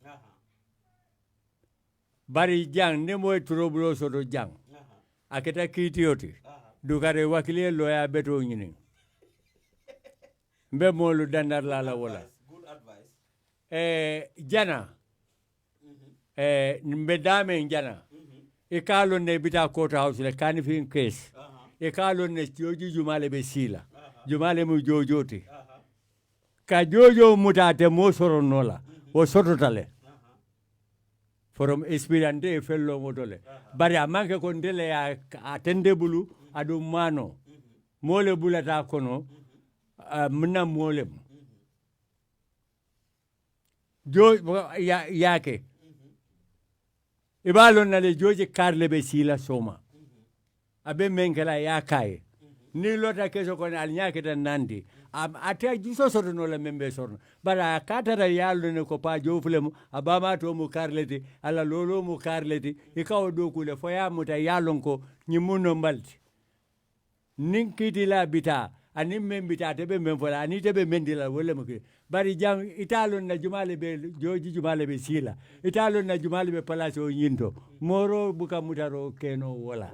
bari jang ne moy trouble so do jang aketa kitiyoti dukare wakile loya beto nyini mbe molu dandar la wala good advice jana mbe dame jana e kalo ne bita court house le kanifin case e kalo ne joji jumale be sila jumale mu jojoti ka jojo mutate mo soro nola o soto tale from experience e fello modole bari amanke ko ndele ya atende bulu adu mano mole bulata kono mna mole jo yake ibalo na le joje karle be sila soma abe menkela yakaye ni lota keso ko al nyake tan nandi ate juso soto no la membe sorno bara katara yallo ne ko pa jofulemu abama to mu karleti ala lolo mu karleti e kaw do kule fo ya muta yallon ko nyimuno mbalti ninkiti la bita ani membita tebe memfola ani tebe mendila wala mu bari jang italon na jumale be joji jumale be sila italon na jumale be palace o nyinto moro buka mutaro keno wala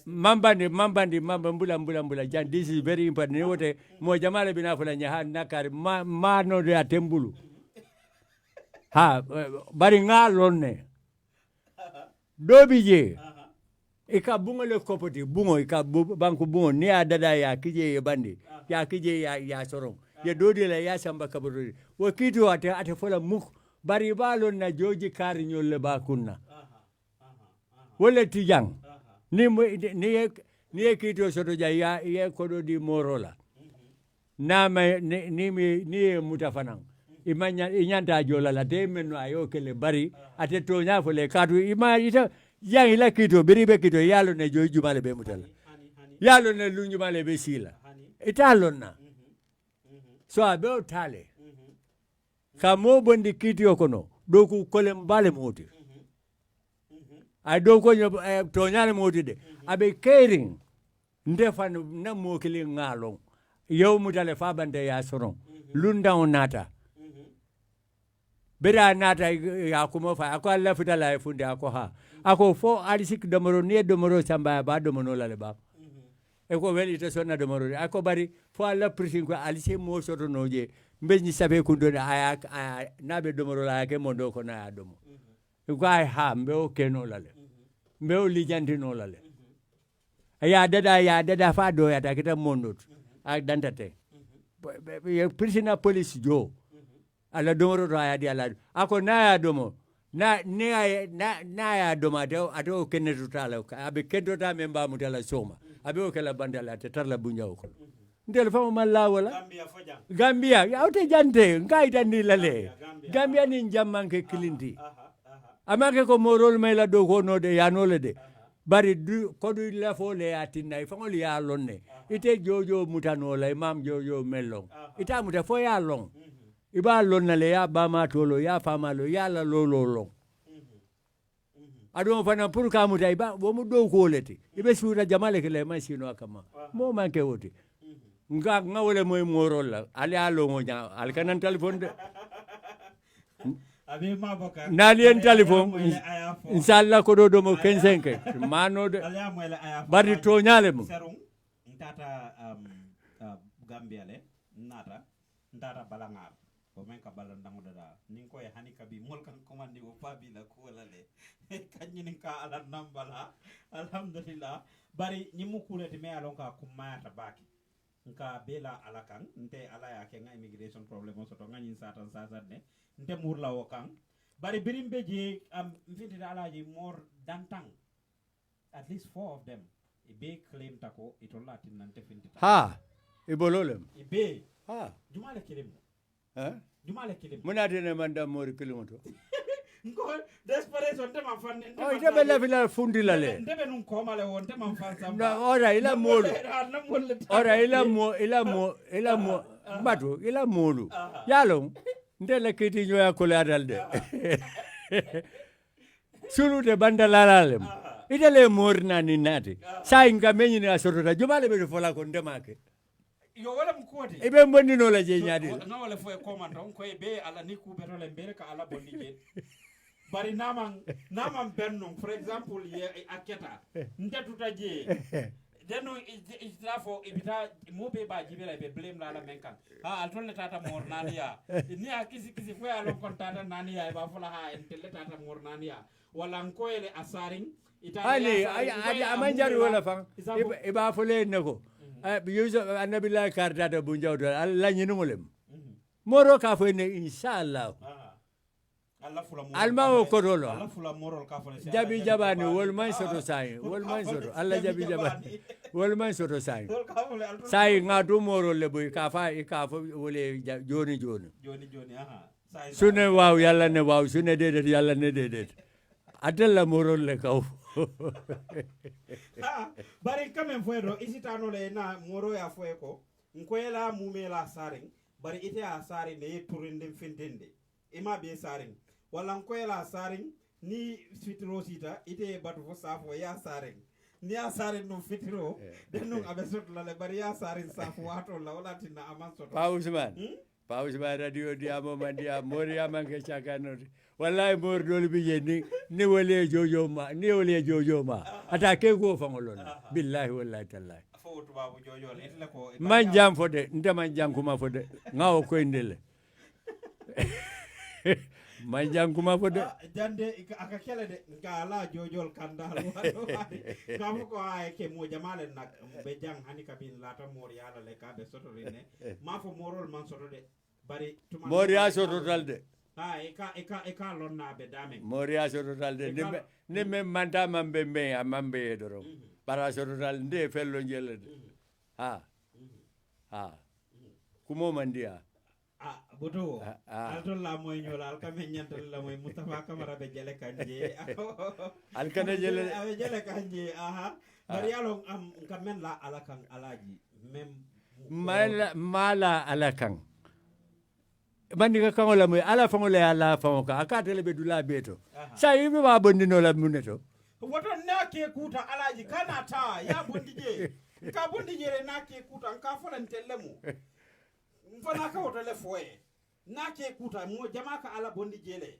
mambandi mbula jan this is very important ni wote mo jamale bina fula nya nakari ma no de atembulu bari ngalonne dobije ika bungo le kopoti bungo ika banku bungo ni adada ya kije bandi ya kije ya sorong ya dodi la ya samba kaburu wo kitu ate fola muk bari balon na joji kari nyolle ba kunna wala tijang ni kito soto ja ya kodo di morola na ni mutafanang imanya inyanta jola la de menno ayo kele bari ate to nya fole kadu ima ita yang ila kito biribe kito yalo ne joju male be mutala yalo ne lunju male be sila italonna so abe tale kamo bondi kiti okono doku kolem bale moti ay do ko to nyale moti de abe caring ndefan na mo kili ngalong yow mutale fa bande ya soron lunda onata bera nata ya kuma fa ako alla fitala funde ako ha ako fo alisik domoro ne domoro samba ba domono lale ba e ko weli to sonna domoro ako bari fo alla prisin ko alise mo soto noje mbeni sabe kundo aya nabe domoro la ke mondo ko na domo ko ay ha mbe o keno lale mbe o lijanti no lale ya dada fa do ya ta kita mondo ak dantate prisina police jo ala domoro to aya di ala ako na ya domo na ya doma de ato kenetu tala abe kendo ta memba mutala soma abe o kala bandala te tarla bunjaw ko ndel fama malla wala Gambia ya ote jante ngai tandi lale Gambia ni jammanke kilinti amake ko morol may la do ko no de ya no le de bari du ko du la fo le atinay fangol ya lonne ite jojo mutano la imam jojo melong ita muta fo ya long iba lonna le ya bama tolo ya fama lo ya la lo ado fana pour ka muta iba bo mu do ko leti ibe sura jamale ke le masino akama mo manke woti nga wole moy morol la ali alo mo nya al kanan telephone de abi ma boka na lien telephone inshallah ko do mo 15 mano de bari to nyale mo serung ntata Gambia le ndata balangar ko men ka balan dango dada ning koy hani kabi mol kan komandi o pabi la ko la le kanyin ka ala nambala alhamdulillah bari nyimu kuleti me alon ka kumata baki nka bela alakan nte ala ya ke nga immigration problem so to ngani satan ne nte murla o kan bari birimbe je mfiti alaji more dantang at least 4 of them ibe claim tako itolla tinante finti ha ibololem ibe ha jumale kilim ha jumale kilim munade ne manda mori kilimoto ngo desperation te man fanne o ite bella fila fundi lale ndebe nun ko male won te man fan sam ora ila molu ora ila mo batu ila molu yalo ndele kiti nyoya ko ladal de sulu de bandalalem ite le morna ni nati sai ngamenyi ni asotota jumale be fola ko ndemake yo wala mkoti ibe mboni no la je nyaadi no wala fo e commando ko be ala ni ku betole mbere ka ala bondi je bari naman bennum for example ye aketa ndetuta je deno islafo ibita mobe ba jibela be blame la menkan ha altolle tata mornania ni akisi fo ala kontata nania ba fola ha entelle tata mornania wala nkoele asaring ali amanjari wala fan iba fole nako yuzo annabi la karta da bunjawdo alla nyinumulem moro ka fo ne inshallah alma o kodolo jabi jabani wol man soto sai wol man soto alla jabi jabani wol man soto sai sai ngadu moro le boy ka fa wole joni aha sune waw yalla ne waw sune dedet yalla ne dedet atella moro le kaw bari kamen fuero isitano le na moro ya fueko nkoela mumela saring bari ite a saring ne turinde fintende ima be saring wala nkoela saring ni fitro sita ite batu fo safo ya saring ni a saring no fitro denno abesot la le bari ya saring safo wato la wala tinna amanso Pausman radio diamo mandia moria manke chakano wallahi mor dol bi ni wole jojo ma atake go fangolon billahi wallahi tallahi fo babu jojo le itla ko man jam fode ndema jam kuma fode ngawo ko ndele man jam kuma fode jande aka kele de ngala jojol kandal wado kamu ko ay ke mo jamale nak be jang hani kabin lata mor yala le ka be soto rene ma fo morol man soto de bari tuma moria soto dalde ha eka lonna be dame moria soto dalde ne me manta mambe me amambe doro para soto dalde nde fello jelede ha kumo mandia boto altolla moy nyola alkame nyantal la moy Mustafa Camara be jele kanje alkane jele abe jele kanje aha bari yalo am kamen la alakan alaji mem mala alakan mandi ka kango la moy ala fango le ala fango ka akatele be dula beto sa yibe ba bondino la muneto woto nake kuta alaji kana ta ya bondije ka bondije nake kuta ka folan tellemu mfana ka woto le foye nake kuta mo jamaka ala bondije le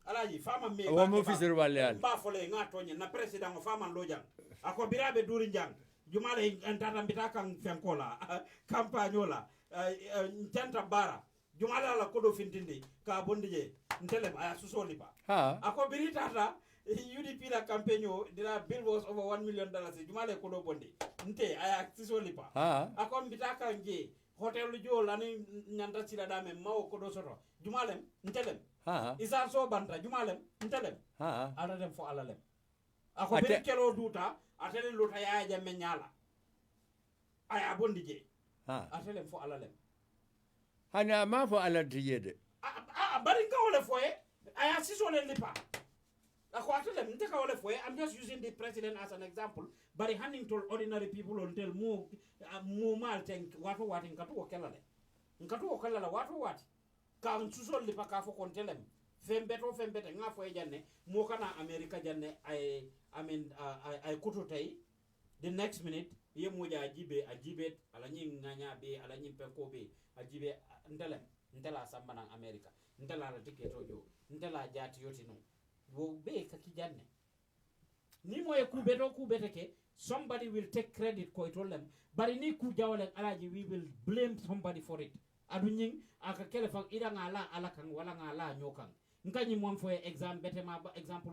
alaji fama me wa mo fisir wal ba fole ngato na president o fama lojang ako birabe duri jang jumale antata mbitaka fenkola campagnola janta bara jumala la kodo fintindi ka bondije ntelem aya susolipa ako biritata UDP la campaigno dina bill was over $1 million jumale kodo bondi nte aya susolipa ako mbitaka nje hotel jo lani nyanda sila dame mawo kodo soto jumalem ntelem isa so banta jumalem ntelem ala dem fo alalem ako beri kelo duta atele luta ya jamme nyala aya bondi je atele fo alalem hana ma fo alatiye de bari ka wala foye aya sisole lipa ako atele nte ka wala foye. I'm just using the president as an example bari handing to ordinary people on tell mo mal tank watu wati ngatu okelala watu wati ka susole lipa ka fo kontelem fembete nga foye janne mo kana America janne ay kutu tay the next minute ye moja ajibe ala nyi nganya be ala nyi penko be ajibe ndela samba na America ndela la ticket ojo ndela jati yoti no wo be ka kijanne ni moye kubete ke somebody will take credit ko itolem bari ni ku jawle alaji we will blame somebody for it adu nyin aka kele fa ida ngala ala kan wala ngala nyokan nkanyi mom fo example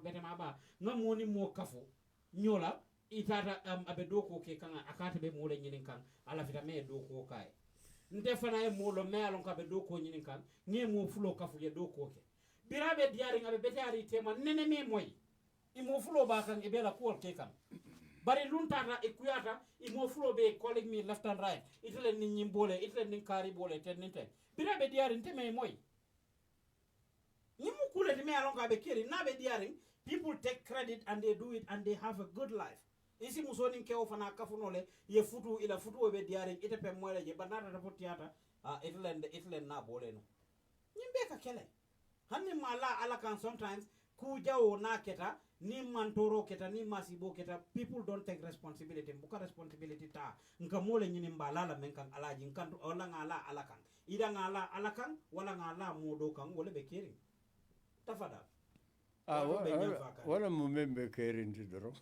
bete ma ba ngamoni mo kafo nyola itata abe doko ke kan akata be mole nyinin kan ala fita me doko kai nte fana e molo me alon ka be doko nyinin kan nge mo fulo kafu ye doko ke birabe diari ngabe bete ari tema nene me moy i mo fulo ba kan e be la ko ke kan bari luntata e kuyata i mo fulo be calling me left and right itele ni nyimbole itele ni kari bole teninte birabe diari nte me moy nimu kule me alon ka be kiri na be diari people take credit and they do it and they have a good life. Isi musoni ke ofana kafunole ye futu ila futu be diare ite pe moyle je banata ta potiata itlen na bole no nyimbe ka kele hanni mala ala kan sometimes ku jawo na keta ni mantoro keta ni masibo keta people don't take responsibility buka responsibility ta nka mole nyini mbala men kan alaji nkan wala ngala ala kan ida ngala ala kan wala ngala modo kan wala be kiri tafada wala mu membe keri ndidoro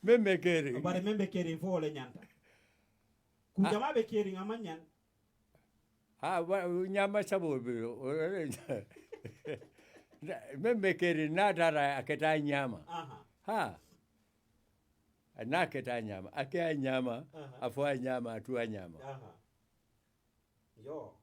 membe keri bari membe keri fo wala nyanta ku jama be keri ngamanyan nyama sabo be membe keri na dara aketa nyama na keta nyama akea nyama afwa nyama atua nyama yo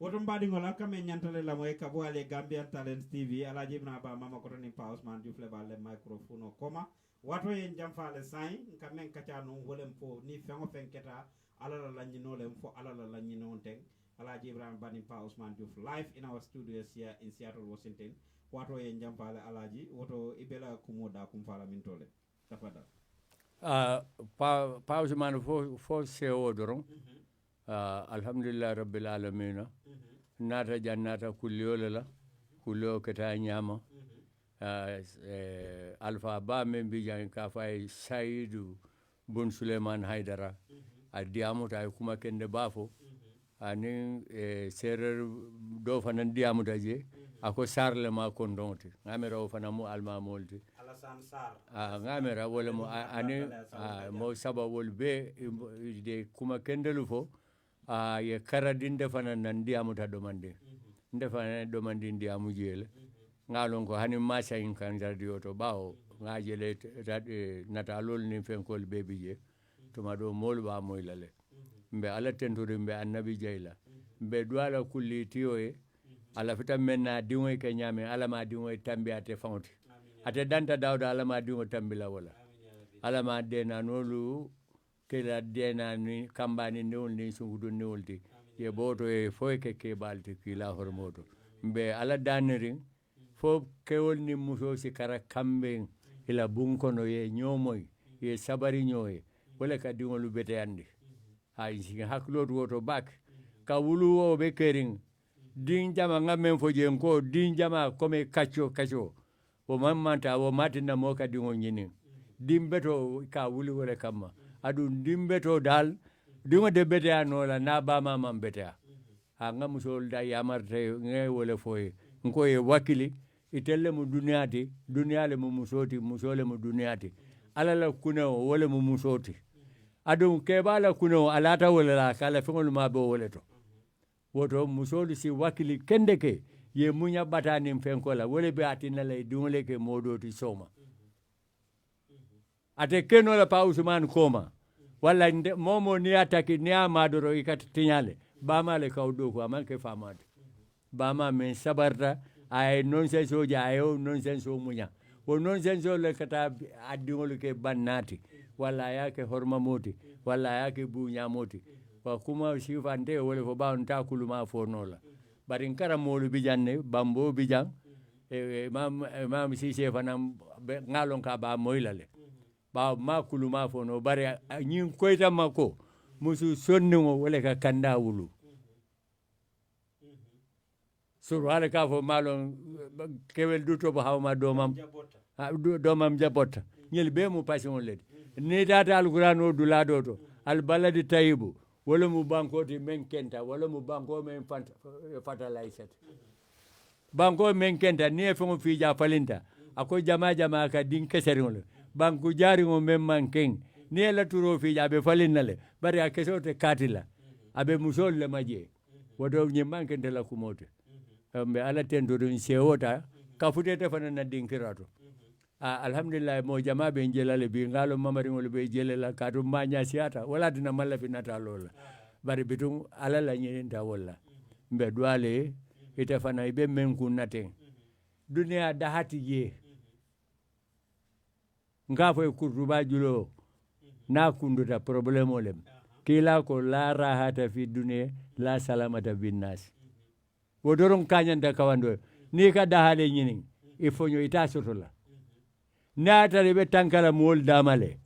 woto mbadi ngola kame nyantale la moy kabo ale Gambian Talents TV ala jibna ba mama ko toni pa Ousmane Diouf le balle microphone koma wato en jamfale sain kamen katiano wolem fo ni fengo fenketa ala la nyino lem fo ala la nyino ten ala jibran bani pa Ousmane Diouf live in our studios here in Seattle, Washington. Wato en jamfale alaji woto ibela kumoda kumfala mintole tafadal pa Ousmane fo se odoron alhamdulillah rabbil alamin nata jannata kulliyola kulliyo keta nyama alfa ba men bijan ka fay Saidu Bun Suleiman Haidara adiamuta ay kuma kende bafo ani serer do fanan diamuta je ako sarle ma kondonte ngamera o fana mu alma molti Alasan Sar ngamera wala mo ani mo sabawol be de kuma kendelu fo ye karadinde fana nan diamuta domande ndefana domande ndiamu jele ngalon ko hani macha in kan radio to bawo ngajele natalol ni fenkol bebi je to mado mol ba moylale mbe ala tentore mbe annabi jayla mbe duala kulli tiyoe ala fita menna diwoy ke nyame ala ma diwoy tambi ate fawti ate danta dawda ala ma diwoy tambila wala ala ma dena nolu kela dena ni kambani newol ni sungudo newolti ye boto e foyke ke balti kila hormoto mbe ala danirin fo kewol ni muso si kara kambe ila bunkono ye nyomoy ye sabari nyoy wala ka diwolu bete andi hay si haklo woto bak ka wulu o be kering din jama ngamen fo jen ko din jama comme kacho wo mammanta wo matinna mo kadi ngo ñinin dimbeto ka wuli wole kamma aɗum dimbeto dal dingo de beteya nola na bama man beteya ha nga musol da yamarte nge wole foye nko ye wakili itelle mu duniyati duniyale mu musoti musole mu duniyati alala kunewo wole mu musoti aɗum keɓala kunewo alata wole la kala feŋol ma be wole to woto musolu si wakili kende ke ye muña ɓatanin fenkola wole be atinala e diŋole ke moɗoti soma ate kenola pa Usman koma walla momo ni ataki ni amadoro ikati tiñale bamale kaw ɗo ko amanke famade bama men sabarta ay nonsense oji ayo nonsense o muña wo nonsense o le kata addiŋolu ke bannati walla yake horma moti walla yake buña moti wa kuma sifante wole fo ɓawn ta kuluma fo nola bari nkara molu bijanne bambo bijan imam sise fanam ngalon ka ba moylale ɓaw ma kuluma fo no bari ñin koytanma ko musu sonniŋo wole ka kanda wulu sur hale ka fo malon kewel dutobo hawma domam jabotta ñel be mu passion lede ni tata alquran o dulaɗo to albaladi tayibu wala mu bankoti men kenta wala mu banko men fatalaysat banko men kenta ni e fengo fija falinta ako jama ka din keseriŋole banku jariŋo men manken ni e laturo fija aɓe falinnale bari a kesote katila aɓe musol le maje woto ñim mankente la kumote mbe ala tentoɗum sewota kafutete fana na dinkirato alhamdulillah mo jama ɓe jelale bi ngalo mamariŋol ɓe jelela katum maña siyata wala dina malla finata lola bari bitum ala la ñininta walla mbe duwale ite fana iɓe men kunnaten duniya dahati je nga foye kurtuba julo na kunduta probléme olem kila ko la rahata fi dunia la salamata binnas wodoron kañanta kawando ni ka dahale ñinin il faut ño ita sotola naatare ɓe tankala mool damale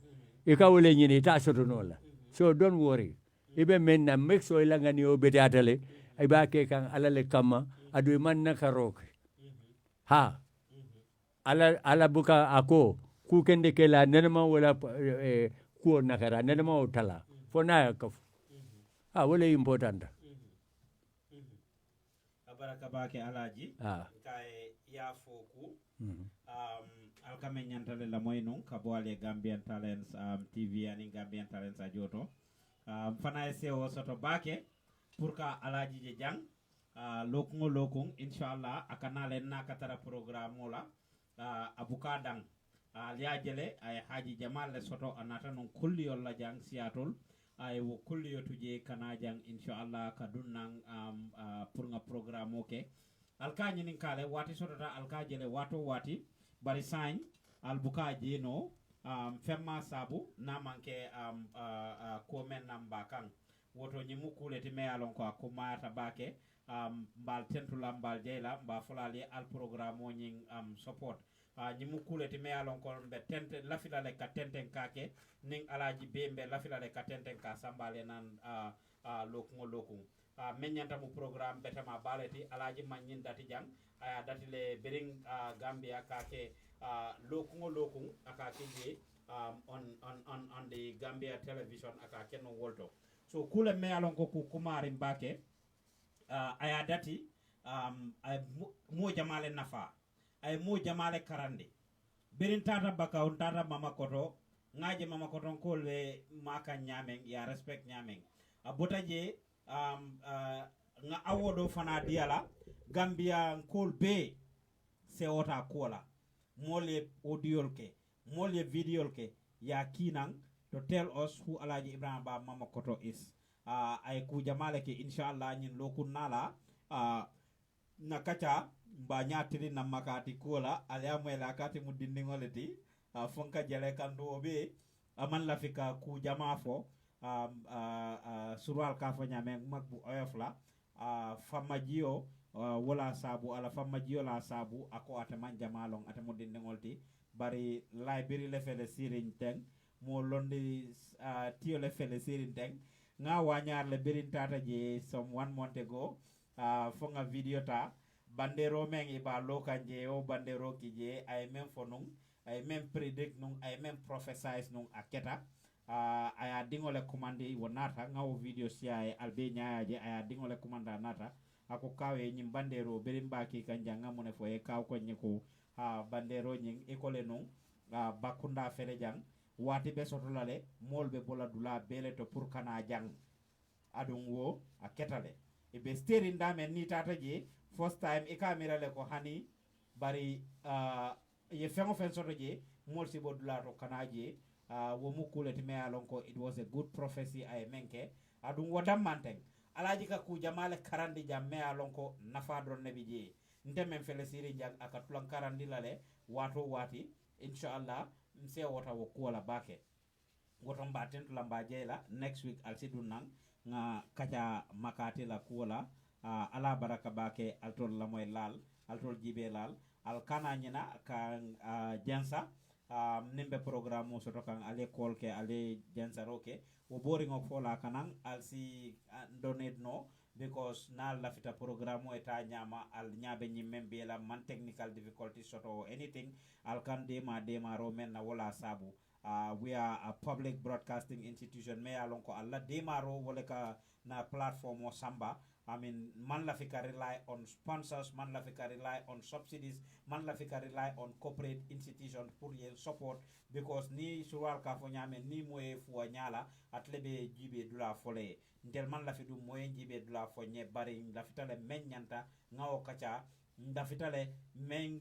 e ka wole ñini ita sotonola so don't worry iɓe menna mek so ilangani o ɓete atale iɓa ke kan alale kamma aɗu man nakaroke ha ala buka ako kukende kela nenema wala kuo nakara nenema o tala fo naya kafu ha wala important abaraka bake alaji kay ya foku alkame ñantale la moy non ka boale Gambian Talents TV ani Gambian Talents a joto fana e sewo soto bake pour ka alaji je jang lokung inshallah akanale nakatara programme ola abuka dang liajele ay haji jamal le soto anata non kulli yolla jang siatol ay wo kulli yotuje kana jang inshallah kadunnan pour nga programme oke alkañi nin kale wati sotota alkajele wato wati bari sañ albuka jeno femma sabu namanke ko men namba kan woto ñimu kuleti me alon ko ko mata bake mbal tentula mbal jeyla mba fulali al programme o ñing support ñimu kuleti me alon ko be tente lafilale ka tenten kake ning alaji be be lafilale ka tenten ka sambale nan lokun meññanta mu programme betama baleti alaji magnin dati jang aya dati le bering Gambia kake lokun akake je on the Gambia television akake no wolto so kule me alon ko kumari mbake aya dati mo jamale nafa ay mo jamale karande berin tata baka on tata mama koto ngaje mama koton kolwe maka nyameng ya respect nyameng abotaje nga awodo fana diala Gambia kol be se ota kola mole audio ke mole video ke ya kinang to tell us who Alaji Ibrahim Ba Mama Koto is ay ku jamale ke inshallah nyin lokun nala na kacha mba nyatiri na makati kola aliamwela kati mudindingoleti fonka jele kandu obe aman lafika ku jama fo surwal ka fo nyame magbu oyofla famajio wala sabu ala famajio la sabu ako ataman jamalong atamudindingolti bari library le fele sirin ten mo londi tio le fele sirin ten nga wanyar le berin tata je some 1 month ago fonga video ta bandero men iba lokanje o bandero kije ay men fonung ay men predict nung ay men prophesize nung aketa aya dingole commande wonata ngawo video sia albe nyaaje aya dingole commanda nata ako kawe nyim bandero berimbaki kanjanga mone fo e kaw ko nyiko bandero nyin école nung bakunda fele jang wati be sotolale molbe bola dula bele to pour kana jang adun wo aketale e be steering dame ni tata je first time e camera le ko hani bari ye fengo fen soto je mol si bodula to kana je wo mukule me alon ko it was a good prophecy ay menke adun wodam manteng alaji ka ku jamale karandi jam me alon ko nafa don nabi je ndemen fele siri jang akatulan karandi lale wato wati inshallah mse wota wo kuwala bake woto mbaten to lamba jeyla next week alsidun nan nga kaca makati la kuwala ala baraka bake altol la moy lal altol jibe lal al kana nyina kan jansa nimbe programme soto kan ale kol ke ale jansa roke wo bori ngok fola kanan alsi donate no because na lafita programme o eta nyama al nyabe nyimmen be la man technical difficulties soto anything al kan dema ro men na wala sabu we are a public broadcasting institution me alon ko alla dema ro wala ka na platform o samba I mean man la fika rely on sponsors, man la fika rely on subsidies, man la fika rely on corporate institutions pour yen support because ni suwal ka fo nyame ni moye fu nyala atlebe jibe dula fole ndel man la fidu moye jibe dula fo nye bari la fitale men nyanta ngawo kacha ndafitale men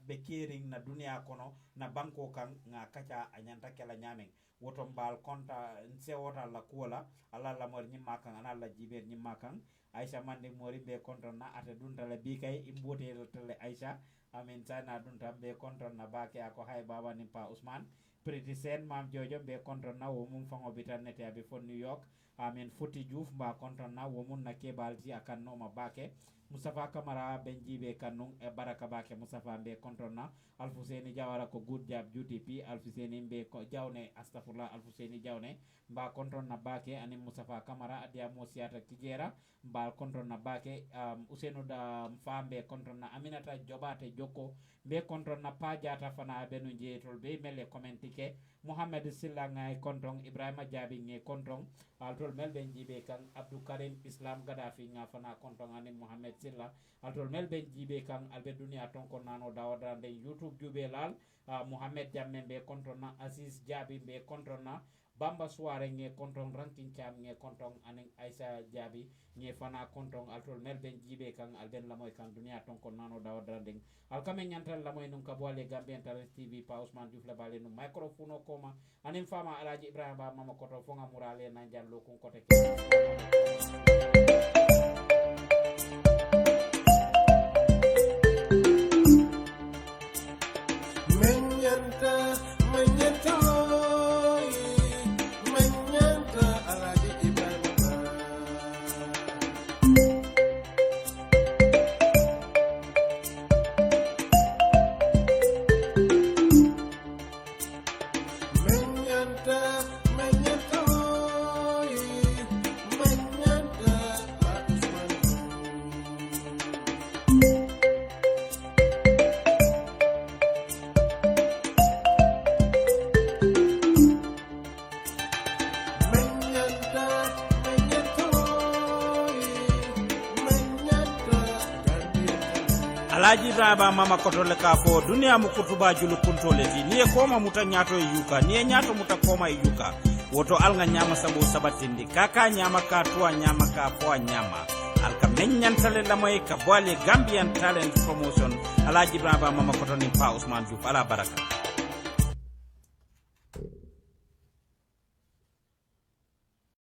be caring na dunia kono na banko kan nga kacha anyanta kala nyame woto mbal konta nse wota la kuola ala la mor nyimma kan ana la jiber nyimma kan Aisha mande mori be konton na ata dunta la bi kay imbote tele Aisha amin sana dunta be konton na bake ako hay baba ni pa Usman Pretty Sen mam jojo be konton na wo mum fango bitan nete abi fon New York amin Foti Diouf mba konton na wo mun na kebalji akan no ma bake Mustafa Kamara benjibe kanung baraka bake Mustafa be konton na Alfuseni Jawara ko good job UTP Alfuseni be ko jawne astafurlah Alfuseni jawne mba konton na bake ani Mustafa Kamara adia mosiata kijera mba konton na bake Usenu da mfambe konton na Aminata Jobate Joko be konton na pajata fana benu jetol be mele kommentike Muhammad Silla ngay konton Ibrahima Jabi ngay konton altol mel benjibe kan Abdou Karim Islam Gaddafi nga fana konton ani Muhammad Silla altol mel benjibe kan albe dunia tonko nano dawada de YouTube jube lal Muhammad Jamme be konton na Aziz Jabi be konton na Bamba Suare nge konton ranking cham nge konton aning Aisha Jabi nge fana konton altol mel benjibe kan alben lamoy kan dunia tonko nano dawada de alkame nyantal lamoy nun kabwale Gambian Talents TV pa Ousmane Diouf la bale nu microphone koma anim fama Alaji Ibrahima Ba mama koto fonga murale nanjan lokun kote Alaji Ibrahima mama kotole ka fo dunia mukutuba julu kuntole ti niye koma muta nyato yuka niye nyato muta koma yuka woto alga nyama sabo sabatindi kaka nyama ka tuwa nyama ka poa nyama alka menyantale lamoy ka bwale Gambian Talent Promotion Alaji Ibrahima mama kotoni pa Ousmane Diouf ala baraka